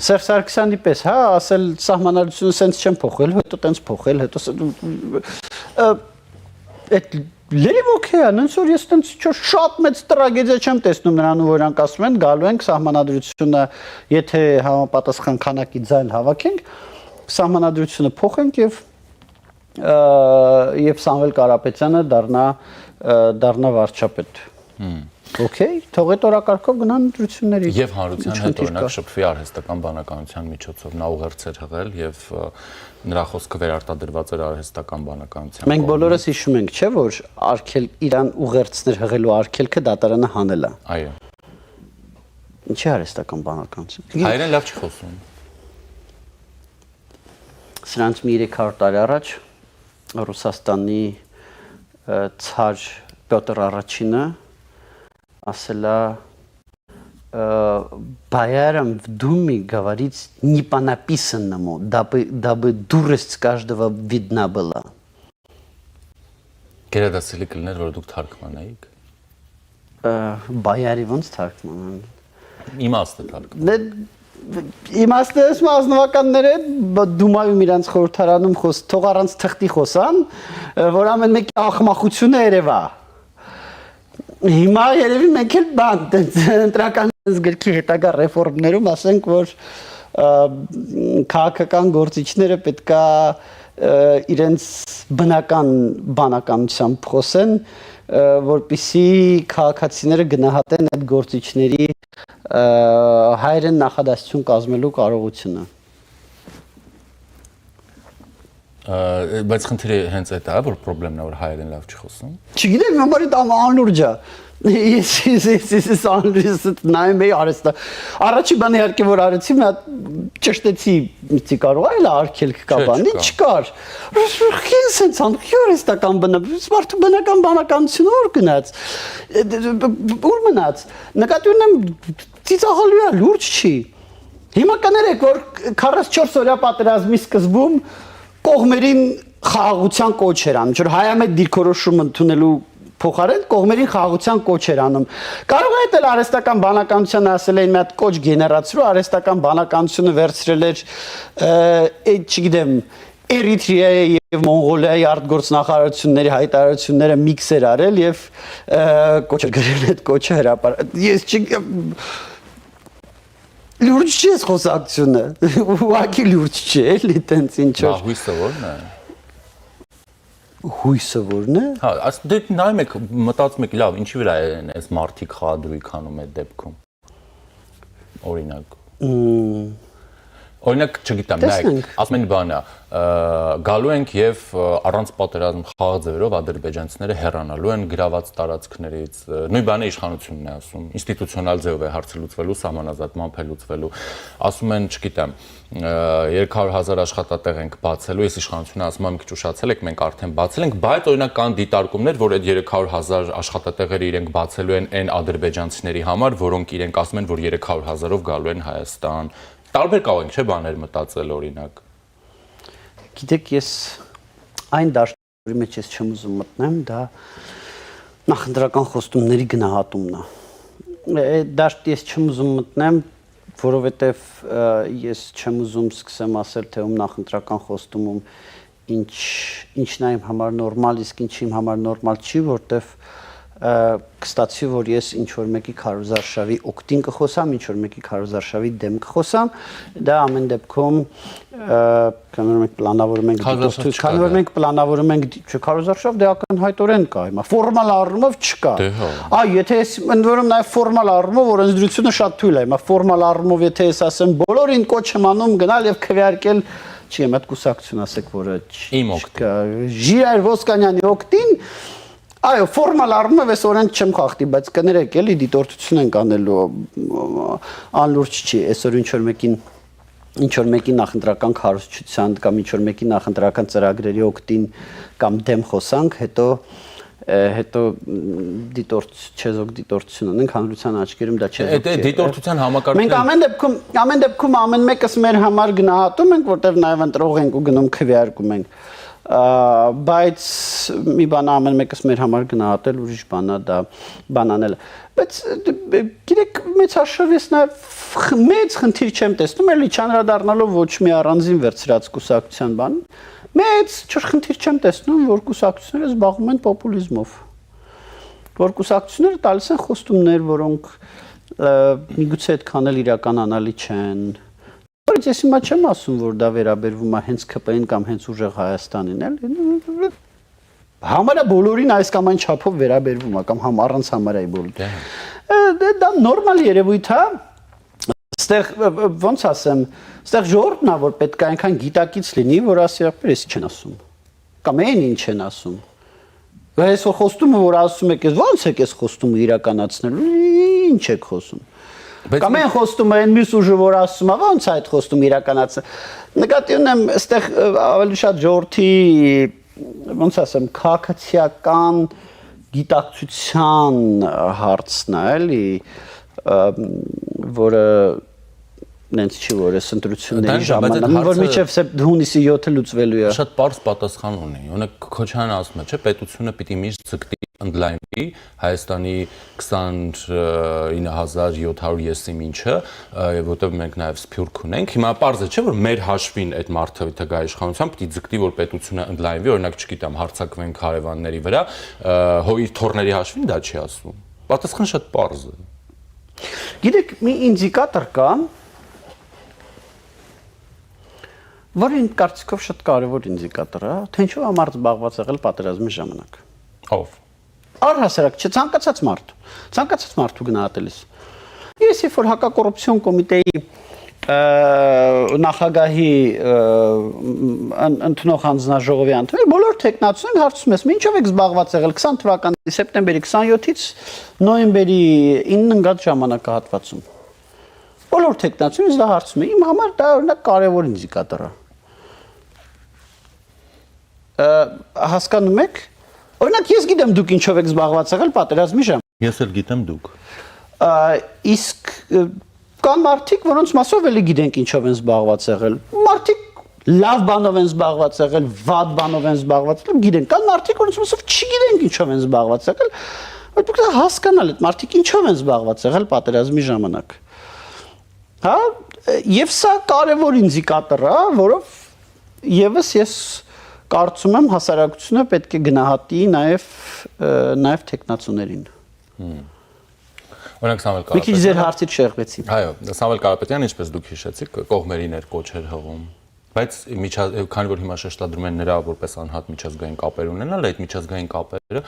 Սերժ Սարգսյանի պես, հա, ասել սահմանադրությունը սենց չեմ փոխել, հետո տենց փոխել, հետո այդ լրիվ օքեյ է, նենց որ ես տենց շատ մեծ տրագեդիա չեմ տեսնում նրանում, որ նրանք ասում են գալու ենք սահմանադրությունը, եթե համապատասխան քանակի ձայն հավաքենք, սահմանադրությունը փոխենք եւ Սամվել Կարապետյանը դառնա վարչապետ։ Okay, թող այդ օրակարգով գնան ընտրությունների։ Եվ հանրության հետ օրինակ շփվի արհեստական բանականության միջոցով նա ուղերձեր հղել եւ նրա խոսքը վերարտադրված էր արհեստական բանականության։ Մենք բոլորս հիշում ենք, չէ՞ որ արգել Իրան ուղերձներ հղելու արգելքը դատարանը հանել է։ Այո։ Ինչի արհեստական բանականություն։ Հայերեն լավ չի խոսում։ Սրանց մի 300 տարի առաջ Ռուսաստանի ցար Пётр Առաջինը Асела боярам в Думе говорить не по написанному, дабы дурость каждого видна была. Գերադասելի կլներ, որ դուք թարգման էիք։ Բայարի ոնց թարգման։ Իմաստը թարգման։ Իմաստը ազնվականները Դումայում իրանց խորհրդարանում թող առանց թղթի խոսան, որ ամեն մեկի ախմախությունը երևա։ Հիմա երևի մենք էլ բան ընտրական գրքի հետագա ռեֆորմներում ասենք որ քաղաքական գործիչները պետքա իրենց բնական բանականությամբ խոսեն որպեսզի քաղաքացիները գնահատեն այդ գործիչների հայերեն նախադասություն կազմելու կարողությունը բայց խնդիրը հենց այդ է, որ խնդիրն է, որ հայերեն լավ չի խոսում։ Չգիտեմ, ամառի տամ անլուրջ է։ Ես անլուրջ նայում էի արեստա։ Առաջի բանը իհարկե որ արեցի, մի հատ ճշտեցի, մի կարող այլ արգելք կա բանի, չկար։ Ինչ sense ան, արեստական մարդու բնական բանականությունը որ գնաց։ Ուր մնաց։ Նկատի ունեմ ծիծաղալու է, լուրջ չի։ Հիմա կներեք, որ 44 օրյա պատերազմի սկզբում կողմերին խաղաղության կոչ էր անում, որ հայամետ դիրքորոշում ընդունելու փոխարեն կողմերին խաղաղության կոչ էր անում։ Կարող է դա արհեստական բանականության ասել էին մի հատ կոչ գեներացրու, արհեստական բանականությունը վերցրել էր, չգիտեմ, Էրիթրեայի եւ Մոնղոլիայի արտգործնախարարությունների հայտարարությունները միքս էր արել եւ կոչը գրել այդ կոչը հրապարակ։ Ես լուրջ չի ես խոսակցությունը, ուղղակի լուրջ չի, էլի տենց ինչ որ։ Հույսը ո՞րն է։ հույսը որն է։ Հա, դե նայում եք, մտածում եք, լավ, ինչի վրա են այս մարտիկ խաղադրույք անում այդ դեպքում։ Օրինակ։ Օրինակ, չգիտեմ, նայեք, ասում են բանը, գալու ենք եւ առանց պատերազմ խաղաձևերով ադրբեջանցիները հեռանալու են գրաված տարածքներից։ Նույն բանը իշխանությունն է ասում, ինստիտուցիոնալ ձևով է հարցը լուծվելու, սահմանազատմամբ է լուծվելու։ Ասում են, չգիտեմ, 300,000 աշխատատեղ ենք բացելու, ես իշխանությունը ասում եմ, մի քիչ ուշացել եք, մենք արդեն բացել ենք, բայց օրինակ կան դիտարկումներ, որ այդ 300,000 աշխատատեղերը իրենք բացելու են այն ադրբեջանցիների համար, որոնք իրենք ասում են, որ 300,000-ով գալու են Հայաստան։ Տարբեր կարող ենք, չէ՞, բաներ մտածել օրինակ։ Գիտեք, ես այն դաշտի մեջ ես չեմ ուզում մտնեմ, դա նախընտրական խոստումների գնահատումն է։ Այդ դաշտի ես չեմ ուզում մտնեմ, որովհետև ես չեմ ուզում սկսեմ ասել, թե ում նախընտրական խոստումում ինչն է իմ համար նորմալ, իսկ ինչ իմ համար նորմալ չի, որովհետև կստացի, որ ես ինչ-որ մեկի քարոզարշավի օգտին կխոսամ, ինչ-որ մեկի քարոզարշավի դեմ կխոսամ, դա ամեն դեպքում քանի որ մենք պլանավորում ենք քարոզարշավ դե ակնհայտորեն կա հիմա, ֆորմալ առումով չկա։ Այ եթե ես ընդ որում նաև ֆորմալ առումով օրենսդրությունը շատ թույլ է, հիմա ֆորմալ առումով եթե ես ասեմ բոլորին կոչ եմ անում գնալ եւ քվեարկել, չի եմ այդ կուսակցություն ասեք, որը չկա, Ժիրայր Ոսկանյանի օգտին այո, ֆորմալ առումով ես օրենք չեմ խախտի, բայց կներեք էլի դիտորդություն ենք անելու, անլուրջ չի, այսօր ինչ-որ մեկի նախընտրական քարոզչության կամ ինչ-որ մեկի նախընտրական ծրագրերի օգտին կամ դեմ խոսանք, հետո չեզոք դիտորդություն ունենք, հանրության աչքերում դա չեզոք չի։ Դիտորդության համակարգը մենք ամեն դեպքում ամեն մեկս մեր համար գնահատում ենք, որտեղ նաև ընտրող ենք ու գնում քվեարկում ենք։ Բայց մի բան ամեն մեկս մեր համար գնահատել, ուրիշ բան է դա բանանել։ Բայց գիտեք, մեծ հաշվով ես նաև մեծ խնդիր չեմ տեսնում, էլի չանդրադառնալով ոչ մի առանձին վերցրած կուսակցության բան, մեծ խնդիր չեմ տեսնում, որ կուսակցությունները զբաղվում են պոպուլիզմով։ Որ կուսակցությունները տալիս են խոստումներ, որոնք միգուցե այդքան էլ իրականանալի չեն։ Բայց ես հիմա չեմ ասում, որ դա վերաբերվում է հենց ԿՊ-ին կամ հենց ուժեղ Հայաստանին, էլի։ Համարյա բոլորին այս կամ այն չափով վերաբերվում է կամ առանց համարյայի բոլորին։ Դա նորմալ երևույթ է։ Այստեղ ոնց ասեմ, այստեղ ժողովուրդն է, որ պետք է այնքան գիտակից լինի, որ ասի, ես չեն ասում։ Կամ այն ինչ են ասում։ Այս խոստումը, որ ասում եք, ո՞նց եք այս խոստումը իրականացնելու, ինչ եք խոսում։ Կամ այն խոստումը այն մյուս ուժը որ ասում է, ո՞նց է այդ խոստումը իրականացնել։ Նկատի ունեմ, այստեղ ավելի շատ ժողովրդի, ոնց ասեմ, քաղաքացիական գիտակցության հարցն է, էլի, որը նենց չի, որ այս ընտրությունների ժամանակ, որ մինչև հունիսի 7-ը լուծվելու է։ Շատ պարզ պատասխան ունի։ Օրինակ Քոչարյանը ասում է, չէ, պետությունը պիտի միշտ ձգտի ընդլայնվի Հայաստանի 29700 եսի ինչը, որտեղ մենք նաև Սփյուռք ունենք։ Հիմա պարզ է, չէ, որ մեր հաշվին այդ մարդը գա իշխանության պիտի ձգտի, որ պետությունը ընդլայնվի, օրինակ, չգիտեմ, հարձակվենք հարևանների վրա, իր թորների հաշվին դա չի ասում։ Պատասխանը շատ պարզ է։ Գիտեք, մի ինդիկատոր կա, որը իմ կարծիքով շատ կարևոր ինդիկատոր է, թե ինչու է մարդ զբաղված եղել պատերազմի ժամանակ։ Ով։ Առհասարակ չէ, ցանկացած մարդու գնահատելիս։ Ես երբ որ հակակոռուպցիոն կոմիտեի նախագահի ընդունող հանձնաժողովի անդամ բոլոր տեխնացուներին հարցում ես, ինչով եք զբաղված եղել 20 թվականի սեպտեմբերի 27-ից նոյեմբերի 9-ն ընկած ժամանակահատվածում։ Բոլոր տեխնացուներին դա հարցում է, իմ համար դա օրինակ կարևոր ինդիկատոր է։ Հասկանում եք։ Օրինակ ես գիտեմ դուք ինչով եք զբաղված եղել պատերազմի ժամանակ։ Ես էլ գիտեմ դուք։ Իսկ կան մարդիկ, որոնց մասով էլի գիտենք ինչով են զբաղված եղել։ Մարդիկ լավ բանով են զբաղված եղել, վատ բանով են զբաղված եղել, գիտենք։ Կան մարդիկ, որոնց մասով չգիտենք ինչով են զբաղված եղել, բայց պետք է հասկանալ այդ մարդիկ ինչով են զբաղված եղել պատերազմի ժամանակ։ Հա, եւ սա կարևոր ինդիկատոր է, որով եւս ես կարծում եմ հասարակությունը պետք է գնահատի նաև տեխնացուներին։ Օրինակ Սամվել Կարապետյան։ Մի քիչ ձեր հարցից շեղվեցի։ Այո, Սամվել Կարապետյան, ինչպես դուք հիշեցիք, կողմերին էր կոչեր հղում։ Բայց քանի որ հիմա շեշտադրում են նրա որպես անհատ միջազգային կապեր ունենալ, այդ միջազգային կապերը,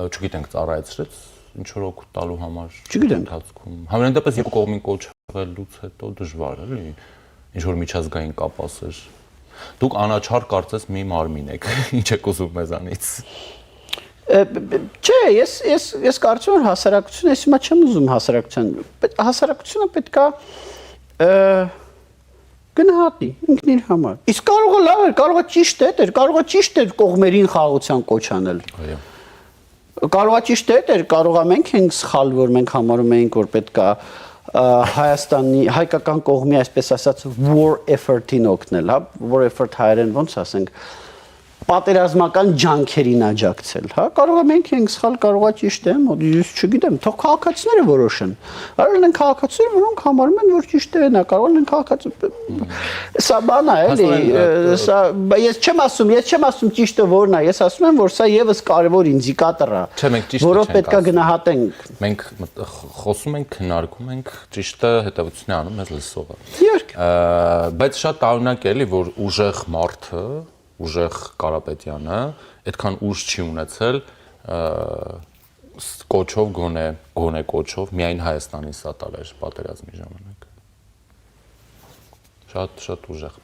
չգիտենք, ծառայեցրեց ինչ որ օգուտ տալու համար ընթացքում։ Համենայն դեպս երկու կողմին կոչվելուց հետո դժվար է, էլի, ինչ որ միջազգային կապ ասեր։ Դուք անաչառ կարծես մի մարմին եք, ինչ եք ուզում մեզանից։ Չէ, ես կարծում եմ հասարակությունը, ես հիմա չեմ ուզում հասարակությունը պետքա գնահատի ինքն իր համար։ Իսկ կարող է լավ էր, կարող է ճիշտ էր, կարող է ճիշտ էր կողմերին խաղաղության կոչ անել։ Այո։ Կարող է ճիշտ էր, կարող է մենք ենք սխալ, որ մենք համարում էինք, որ պետքա Հայաստանի հայկական կողմի այսպես ասած war effort-ին օգնել, հա, war effort հայերեն ոնց ասենք, պատերազմական ջանքերին աջակցել, հա, կարող է մենք ենք սխալ, կարող է ճիշտ է, ես չգիտեմ, թող քաղաքացիները որոշեն։ Արել են քաղաքացիները, որոնք համարում են, որ ճիշտ է նա, կարող են սա բան է, էլի, սա ես չեմ ասում ճիշտը որն է, ես ասում եմ, որ սա եւս կարևոր ինդիկատոր է, որով պետքա գնահատենք։ Մենք խոսում ենք, քննարկում ենք, ճիշտը հետևությունն է անում մեզ լսողը։ Իհարկե։ Բայց շատ տարօրինակ է էլի, որ ուժեղ մարդը, ուժեղ Կարապետյանը այդքան ուժ չի ունեցել կոչով գոնե կոչով միայն Հայաստանի սատարեր պատերազմի ժամանակ։ Շատ ուժեղ։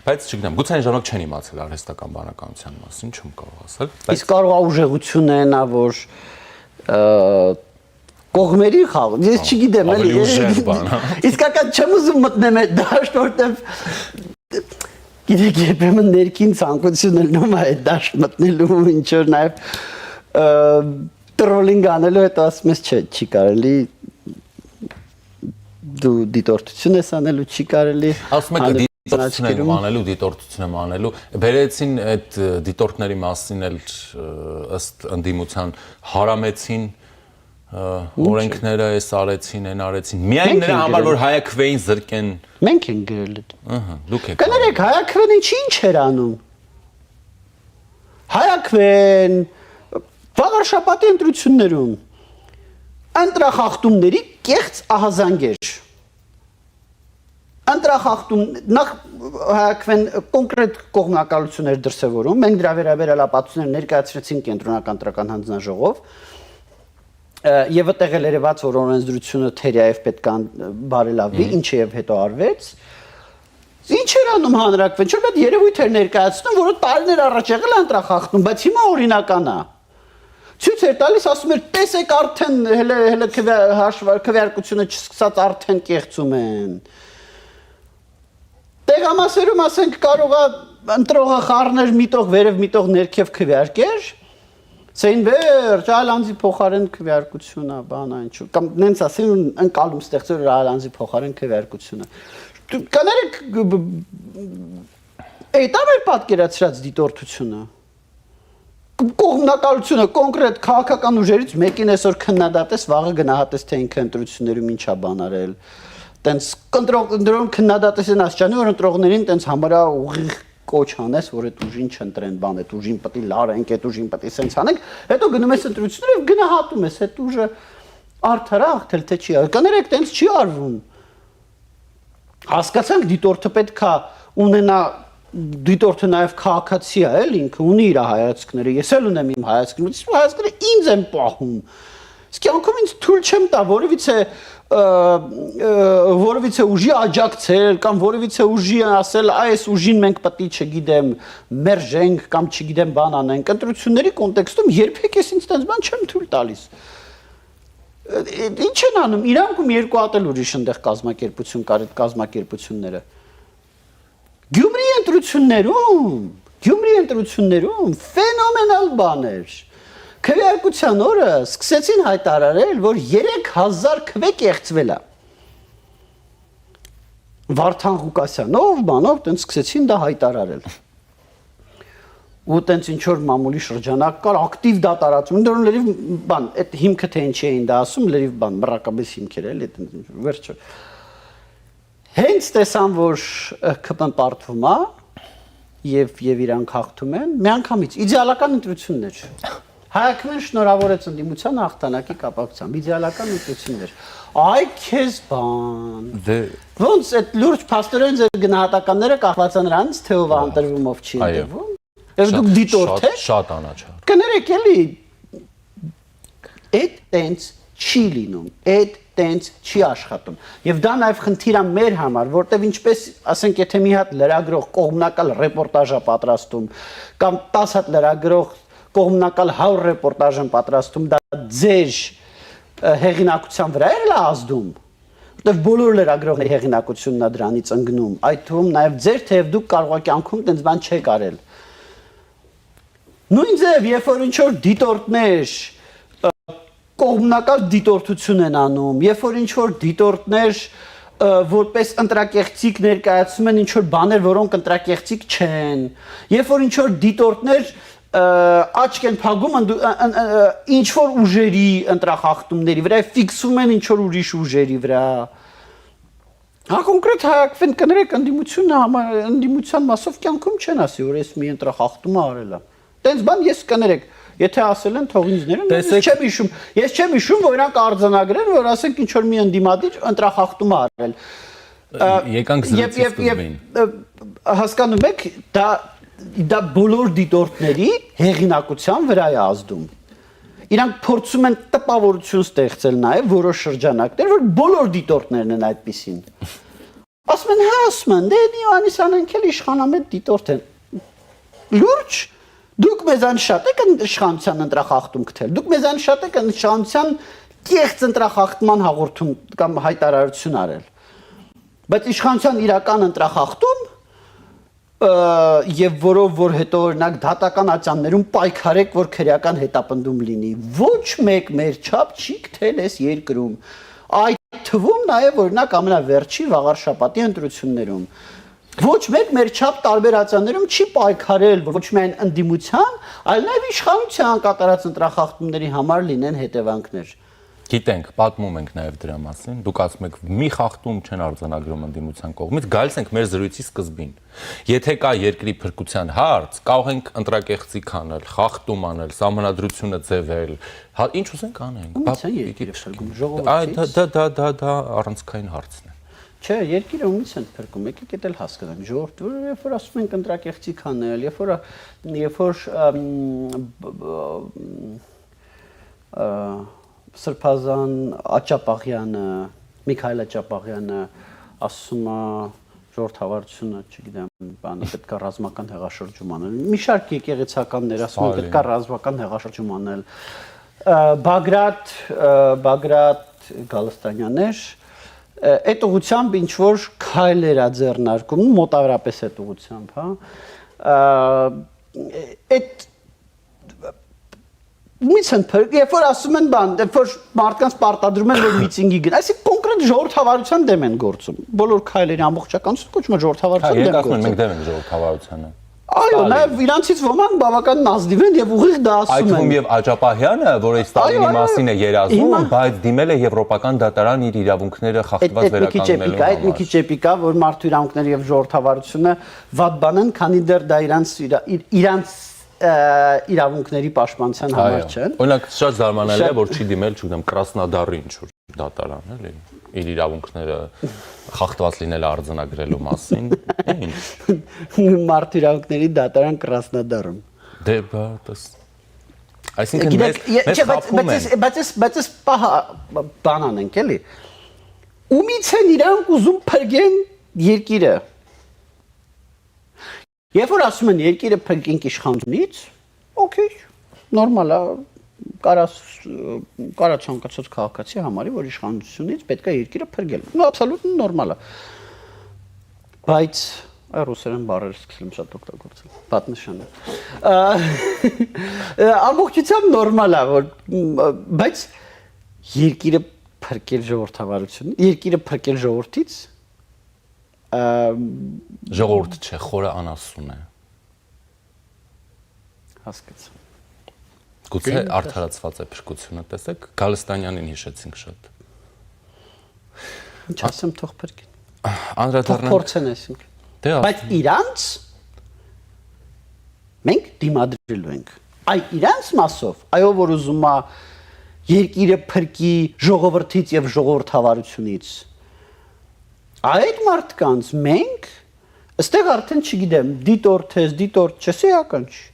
Բայց չգիտեմ, գուցե այն ժամանակ չեն իմացել արհեստական բանականության մասին, չեմ կարող ասել։ Իսկ կարող է ուժեղությունը նա, որ կողմերի խաղ, ես չգիտեմ, էլի ուժեղ բան։ Իսկական չեմ ուզում մտնեմ այդ դաշտ, որտեղ գիտեք, երբեմն ներքին ցանկությունն լինում է այդ դաշտ մտնելու, ինչ որ նաև տրոլինգ անելու հետ ասում ես, չէ, չի կարելի դու դիտորդություն ես անելու, չի կարելի։ Ասում եք դիտորդություն եմ անելու, դիտորդություն եմ անելու։ Բերեցին այդ դիտորդների մասին էլ ըստ ընդդիմության հարամեցին օրենքները էս արեցին, այն արեցին։ Միայն նրա համար որ հայաքվեին զրկեն։ Մենք ենք գրել այդ։ Ահա, դուք եք։ Կներեք, հայաքվեն ինչ էր անում։ Հայաքվեն վաղարշապատի ընտրություններում ընտրախախտումների կեղծ ահազանգեր։ Ընտրախախտում նախ հայաքվեն կոնկրետ կողմնակալություններ դրսևորում, մենք դրա վերաբերյալ ապացույցներ ներկայացրեցինք կենտրոնական տրական հանձնաժողով։ Եվ այդտեղ էլ երևաց, որ օրենսդրությունը թերիայով պետք է բարելավվի, ինչը եւ հետո արվեց։ Ինչ էր անում հանրակրվեն, չէ՞ այդ երևույթ էր ներկայացնում, որը տարիներ առաջ եղել է ընտրախախտում, բայց հիմա օրինական է։ Ցույց էր տալիս, ասում էր, տեսեք արդեն հələ քվեարկությունը չսկսած արդեն կեղծում են։ Տեղամասերում ասենք կարող է ընտրողը խառներ միտող վերև միտող ներքև քվեարկեր։ Սեին վերջ այլ անձի փոխարեն քվեարկությունը, բանա ինչ կամ նենց ասեն ընկալում ստեղծել այլ անձի փոխարեն քվեարկությունը։ Կներեք այդ է պատկերացրած դիտորդությունը։ Կողմնակալությունը կոնկրետ քաղաքական ուժերից մեկին այսօր քննադատես, վաղը գնահատես թե ինքը ընտրություններում ինչա բան արել։ Տենց կընտրողներում քննադատես են ասճանի, որ ընտրողներին տենց համարյա ուղիղ կոչ անես, որ այդ ուժին չընտրեն բան, այդ ուժին պետք է լարենք, այդ ուժին պետք է սենց անենք, հետո գնում ես ընտրությունները եւ գնահատում ես այդ ուժը արդար է հաղթել թե չի։ Կներեք, տենց չի արվում։ Հասկացանք դիտորդը պետքա ունենա դիտորդը նաև քաղաքացի է, էլ ինքը ունի իր հայացքները, ես էլ ունեմ իմ հայացքները, իսկ հայացքները ինձ են պահում։ Իսկ անկում ինձ թույլ չեմ տա որևիցե ուժի աջակցել կամ որևիցե ուժի ասել, այս ուժին մենք պետք է, չգիտեմ, մերժենք կամ չգիտեմ բան անենք։ Ընտրությունների կոնտեքստում երբեք ես ինձ տենց բան չեմ թույլ տալիս։ Ինչ են անում, իրանքում երկու հատ էլ ուրիշ այնտեղ կազմակերպություն կար, այդ կազմակերպությունները։ Գյումրի ընտրություններում ֆենոմենալ բաներ։ Քվեարկության օրը սկսեցին հայտարարել, որ 3000 քվե կեղծվել է։ Վարդան Ղուկասյանով, բանով, տենց սկսեցին դա հայտարարել։ Ու տենց ինչ որ մամուլի շրջանակ կար, ակտիվ դա տարածում, դեռ լրիվ բան, այդ հիմքը թե ինչի էին դա ասում, լրիվ բան, մռակաբես հիմքեր էլի, այդ վերջը։ Հենց տեսան, որ ԿՊ-ն պարտվում է եւ իրանք հաղթում են, միանգամից իդեալական ընտրություններ։ Հայակն շնորհավորեց ընդդիմության հաղթանակի կապակցությամբ իդեալական ուտություններ։ Այ քեզ բան։ Դե Ոնց այդ լուրջ փաստորեն ձեր գնահատականները կախված են նրանից, թե ով անտրվում, ով չի ընտրվում։ Եվ դուք դիտորդ եք։ Շատ անաչառ։ Կներեք էլի այդ տենց չի լինում, այդ տենց չի աշխատում։ Եվ դա նաև խնդիր է մեր համար, որտեվ ինչպես, ասենք, եթե մի հատ լրագրող կողմնակալ ռեպորտաժ է պատրաստում, կամ 10 հատ լրագրող կողմնակալ 100 ռեպորտաժ են պատրաստում, դա ձեր հեղինակության վրա է ազդում, որտեվ բոլոր լրագրողների հեղինակությունն է դրանից ընկնում, այդ թվում նաև ձեր, թեև դուք կարող եք կյանքում տենց բան չեք արել։ Նույն ձև, երբ որ ինչ-որ դիտորդներ կողմնակալ դիտորդություն են անում, երբ որ ինչ-որ դիտորդներ որպես ընտրակեղծիք ներկայացնում են ինչ-որ բաներ, որոնք ընտրակեղծիք չեն, երբ որ ինչ-որ դիտորդներ աչք են փակում ինչ-որ ուժերի ընտրախախտումների վրա, ֆիքսում են ինչ-որ ուրիշ ուժերի վրա, հա կոնկրետ հայակվեն կներեք ընդդիմության մասով կյանքում չեն ասի, որ ես մի ընտրախախտում արել եմ։ Տենց բան ես կներեք, եթե ասել են թող ինձ ներեն, ես չեմ հիշում, որ իրանք արձանագրեն, որ ասենք ինչ որ մի ընդդիմադիր ընտրախախտում է արել։ Եկանք զրույցի սկզբին։ Հասկանում եք, դա բոլոր դիտորդների հեղինակության վրա է ազդում։ Իրանք փորձում են տպավորություն ստեղծել նաև որոշ շրջանակներ, որ բոլոր դիտորդներն են այդպիսին։ Ասում են, հա, ասում են, դե Իվանիսյանն էլ իշխանամետ դիտորդ են։ Լուրջ Դուք մեզան շատ եք իշխանության ընտրախախտում գտել։ Դուք մեզան շատ եք իշխանության կեղծ ընտրախախտման հաղորդում կամ հայտարարություն արել։ Բայց իշխանության իրական ընտրախախտում եւ որով որ հետո օրինակ դատական ատյաններում պայքարեք, որ քրեական հետապնդում լինի։ Ոչ մեկ մեր չափ չի գտել այս երկրում։ Այդ թվում նաեւ օրինակ ամենավերջի վաղարշաբաթի ընտրություններում։ Ոչ մեկ մեր չափ տարբեր ատյաններում չի պայքարել ոչ միայն ընդդիմության, այլ նաև իշխանության կատարած ընտրախախտումների համար լինեն հետևանքներ։ Գիտենք, պատմում ենք նաև դրա մասին։ Դուք ասում եք մի խախտում չեն արձանագրում ընդդիմության կողմից, գալիս ենք մեր զրույցի սկզբին։ Եթե կա երկրի փրկության հարց, կարող ենք ընտրակեղծիք անել, խախտում անել, սահմանադրությունը ձևել, ինչ ուզենք անենք։ Դա առանցքային հարցն է։ Չէ, երկիրը ումից են փրկում, եկեք էդ էլ հասկանանք, ժողովուրդ, երբ որ ասում ենք ընտրակեղծիք անել, երբ որ Սրբազան Աճապաղյանը, Միքայել Աճապաղյանը ասում է ժողովրդ հավաքությունը, չգիտեմ, բանը պետք է ռազմական հեղաշրջում անել։ Մի շարք եկեղեցականներ ասում են պետք է ռազմական հեղաշրջում անել։ Բագրատ Գալստանյաններ այդ ուղղությամբ ինչ որ քայլեր է ձեռնարկում, մոտավորապես այդ ուղղությամբ, հա։ Այդ Ումից են փրկ, երբ որ ասում են բան, երբ որ մարդկանց պարտադրում են որ միցինգի գնա, այսինքն կոնկրետ ժողովրդավարության դեմ են գործում։ Բոլոր քայլերի ամբողջականություն կոչվում է ժողովրդավարության դեմ գործում։ Մենք դեմ ենք ժողովրդավարությանը։ Այո, նաև իրանցից ոմանք բավական ազնիվ են եւ ուղիղ դա ասում են։ Այդում եւ Աճապահյանը, որը Ստալինի մասին է երազում, բայց դիմել է Եվրոպական դատարան իր իրավունքները խախտված վերականգնելու համար։ Այդ մի քիչ էպիկա, որ մարդու իրավունքները եւ ժողովրդավարությունը վատ բան են, քանի դեռ դա իրանց իրավունքների պաշտպանության համար չեն։ Օրինակ շատ զարմանալի է, որ չի դիմել, չգիտեմ, Կրասնոդարի ինչ-որ դատարան, էլի, իր իրավունքները խախտված լինելը արձանագրելու մասին, ինչ։ Մարդու իրավունքների դատարան Կրասնոդարում։ Դե բաս։ Այսինքն մեզ խափում են։ Բայց ես բան անենք, էլի։ Ումից են իրանք ուզում փրկեն երկիրը։ Երբ որ ասում են երկիրը փրկենք իշխանությունից, օքեյ, նորմալ է, կարա ցանկացած քաղաքացի համարի, որ իշխանությունից պետք է երկիրը փրկել։ Ու աբսոլյուտ նորմալ է։ Բայց ռուսերեն բառեր սկսել եմ շատ օգտագործել, պատմություն է։ Ամբողջությամբ նորմալ է, որ բայց երկիրը փրկել ժողովրդավարություն, երկիրը փրկել ժողովրդից ժողովուրդ չէ, խորը անասուն է։ Հասկացա։ Գուցե արդարացված է փրկությունը, տեսեք, Գալստանյանին հիշեցինք շատ։ Ինչ ասեմ, թող փրկեն։ Անդրադառնանք։ Փորձեն այսինքն։ Բայց իրանց մենք դիմադրելու ենք։ Այ իրանց մասով, այո, որ ուզում է երկիրը փրկի ժողովրդից եւ ժողովրդավարությունից։ Այդ մարդկանց մենք այստեղ արդեն չգիտեմ, դիտորդ ես, դիտորդ չես էական չի։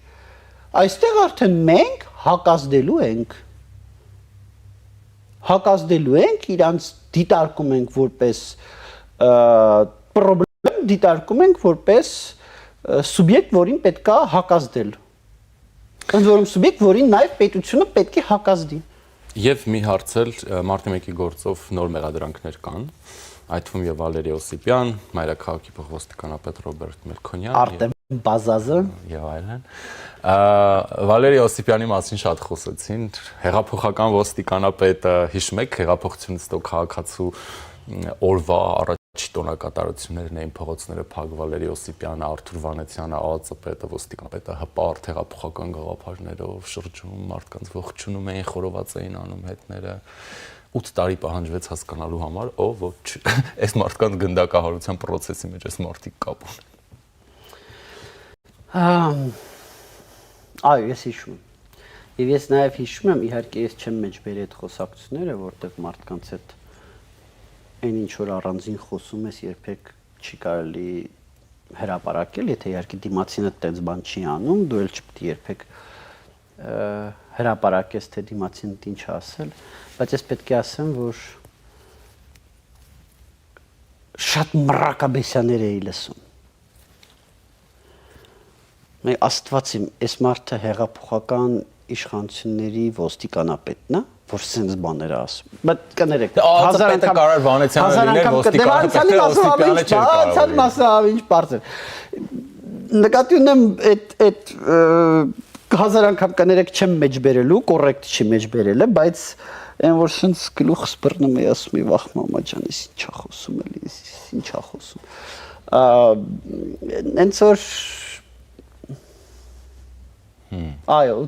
Այստեղ արդեն մենք հակազդելու ենք։ Հակազդելու ենք, իրանց դիտարկում ենք որպես պրոբլեմ, դիտարկում ենք որպես սուբյեկտ, որին պետք է հակազդել։ Ընդ որում սուբյեկտ, որին նաև պետությունը պետք է հակազդի։ Եվ մի հարց էլ մարտի 1-ի գործով նոր մեղադրանքներ կան, այդ թվում եւ Վալերի Օսիպյան, Մայրաքաղաքի փոխոստիկանապետ Ռոբերտ Մելքոնյան, Արտեմ Բազազը եւ այլն։ Վալերի Օսիպյանի մասին շատ խոսեցին, հեղափոխական ոստիկանապետը, հիշում եք, հեղափոխությունից հետո քաղաքացու օրվա առաջի տոնակատարություններն էին փողոցները փակ Վալերի Օսիպյանը, Արթուր Վանեցյանը, ԱԱԾ-պետը, ոստիկանապետը հպարտ հեղափոխական գաղափարներով շրջում, մարդկանց ողջունում էին, խորոված էին անում հետները։ 8 տարի պահանջվեց հասկանալու համար, ով ոչ այս մարդկանց գնդակահարության process-ի մեջ այս մարդիկ կապ ունեն։ Այո, ես հիշում եմ։ Եվ ես նաև հիշում եմ, իհարկե ես չեմ մեջբերի այդ խոսակցությունները, որտեղ մարդկանց հետ այն ինչ որ առանձին խոսում ես, երբեք չի կարելի հրապարակել, եթե իհարկե դիմացինը տենց բան չի անում, դու էլ չպետք է երբեք հրապարակես, թե դիմացինը ինչ ասել, բայց ես պետք է ասեմ, որ շատ մռակաբեսյաներ էի լսում։ Մեկ Աստվածիմ, այս մարդը հեղափոխական իշխանությունների ոստիկանապետն է, որ սենց բաներ ասում։ Բայց կներեք, հազար անգամ կարար Վանեցյանը լիներ, ոստիկանապետը Օսիպյանը չէր կարող։ Մասը ինչ բարձր։ Նկատի ունեմ այդ հազար անգամ կներեք չեմ մեջբերելու, կոռեկտ չի մեջբերելը, բայց այն որ սենց գլուխ սպռնում է ասում է վախ մամա ջան, ես ինչա խոսում էլի, ինչա խոսում։ Հենց որ այո,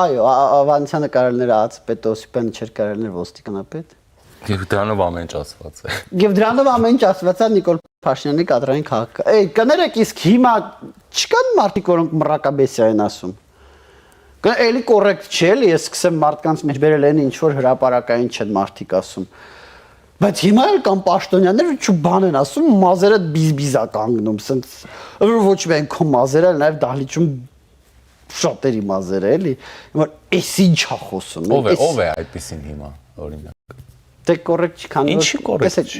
այո, Վանեցյանը կարելներ ԱԱԾ-պետ, Օսիպյանը չէր կարելներ ոստիկանապետ։ Եվ դրանով ամեն ինչ ասված է։ Եվ դրանով ամեն ինչ ասված է Նիկոլ Փաշինյանի կադրային քաղաք։ Էй, կներեք, իսկ հիմա չկան մարդիկ, որոնք մռակաբեսիա են ասում։ Էլի կոռեկտ չէ, էլի ես սկսեմ մարդկանց մեջ բերել այն ինչ որ հրապարակային չեն մարդիկ ասում։ Բայց հիմա էլ կան պաշտոնյաներ, որ բան են ասում, մազերը բիզբիզա կանգնում, սենց ոչ միայն քո մազերը, այլ նաև դահլիճում շատերի մազերը, էլի։ Հիմա էս ինչա խոսում։ Ով է այդպեսին հիմա, օրինակ։ Դե կոռեկտ չի քանի Ինչի կոռեկտ չի։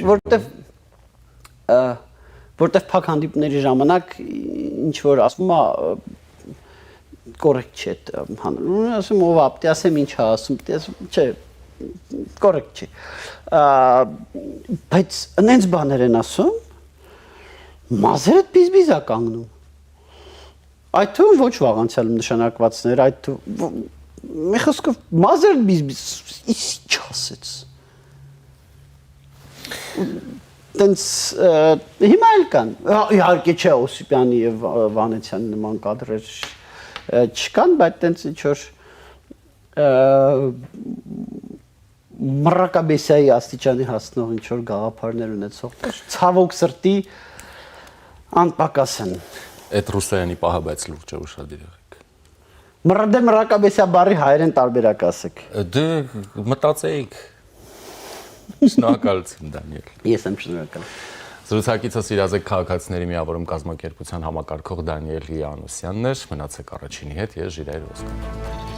Որտեվ փակ հանդիպումների ժամանակ ինչ որ ասում է կոռեկտ չէ հանրում, ասում ով ապտի ասեմ ինչ է ասում, չէ, կոռեկտ չի։ Բայց այնց բաներ են ասում, մազերը բիզբիզ է կանգնում։ Այդ թվում ոչ վաղանցյալ նշանակվածներ, այդ թվում մի խոսքով մազերը բիզբիզ, ինչ ասեց։ Տենց հիմա էլ կան, իհարկե չէ Օսիպյանի եւ Վանեցյանի նման կադրեր չկան, բայց տենց ինչ որ մռակաբեսիայի աստիճանի հասնող ինչ որ գաղափարներ ունեցող ցավոք սրտի անպակաս են։ Այդ ռուսերենի պահը բայց լուրջ է ուշադիր եղեք։ Մռակաբեսիա բառի հայերեն տարբերակ ասեք։ Դե մտածեիք։ Շնորհակալություն Դանիել։ Ես եմ շնորհակալ։ Զրուցակիցս իրազեկ քաղաքացիների միավորում կազմակերպության համակարգող Դանիել Յանուսյանն էր, մնացեք առաջինի հետ, ես Ժիրայր Ոսկան։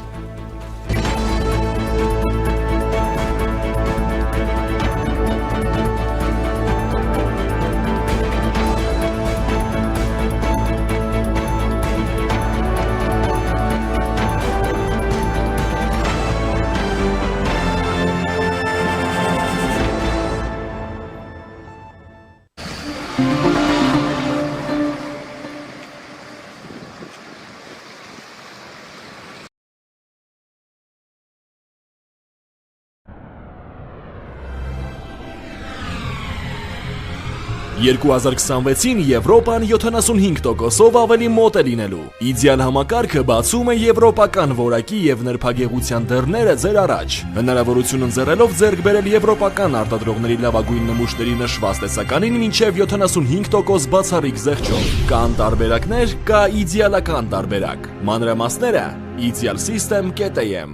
2026-ին Եվրոպան 75%-ով ավելի մոտ է լինելու։ Իդեալ համակարգը բացում է եվրոպական որակի եւ նրբագեղության դռները ձեր առաջ։ Հնարավորություն ընձեռելով ձեռք բերել եվրոպական արտադրողների լավագույն նմուշների նշված տեսականին մինչև 75% բացառիկ զեղչով։ Կան տարբերակներ, կա իդեալական տարբերակ։ Մանրամասները idealsystem.am։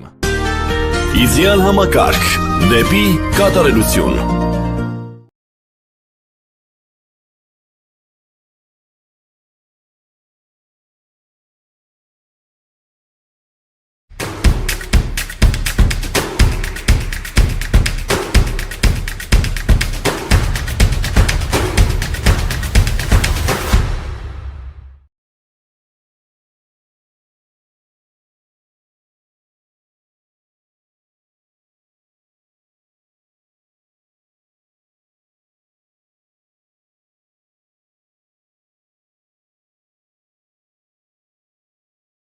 Իդեալ համակարգ դեպի կատարելություն։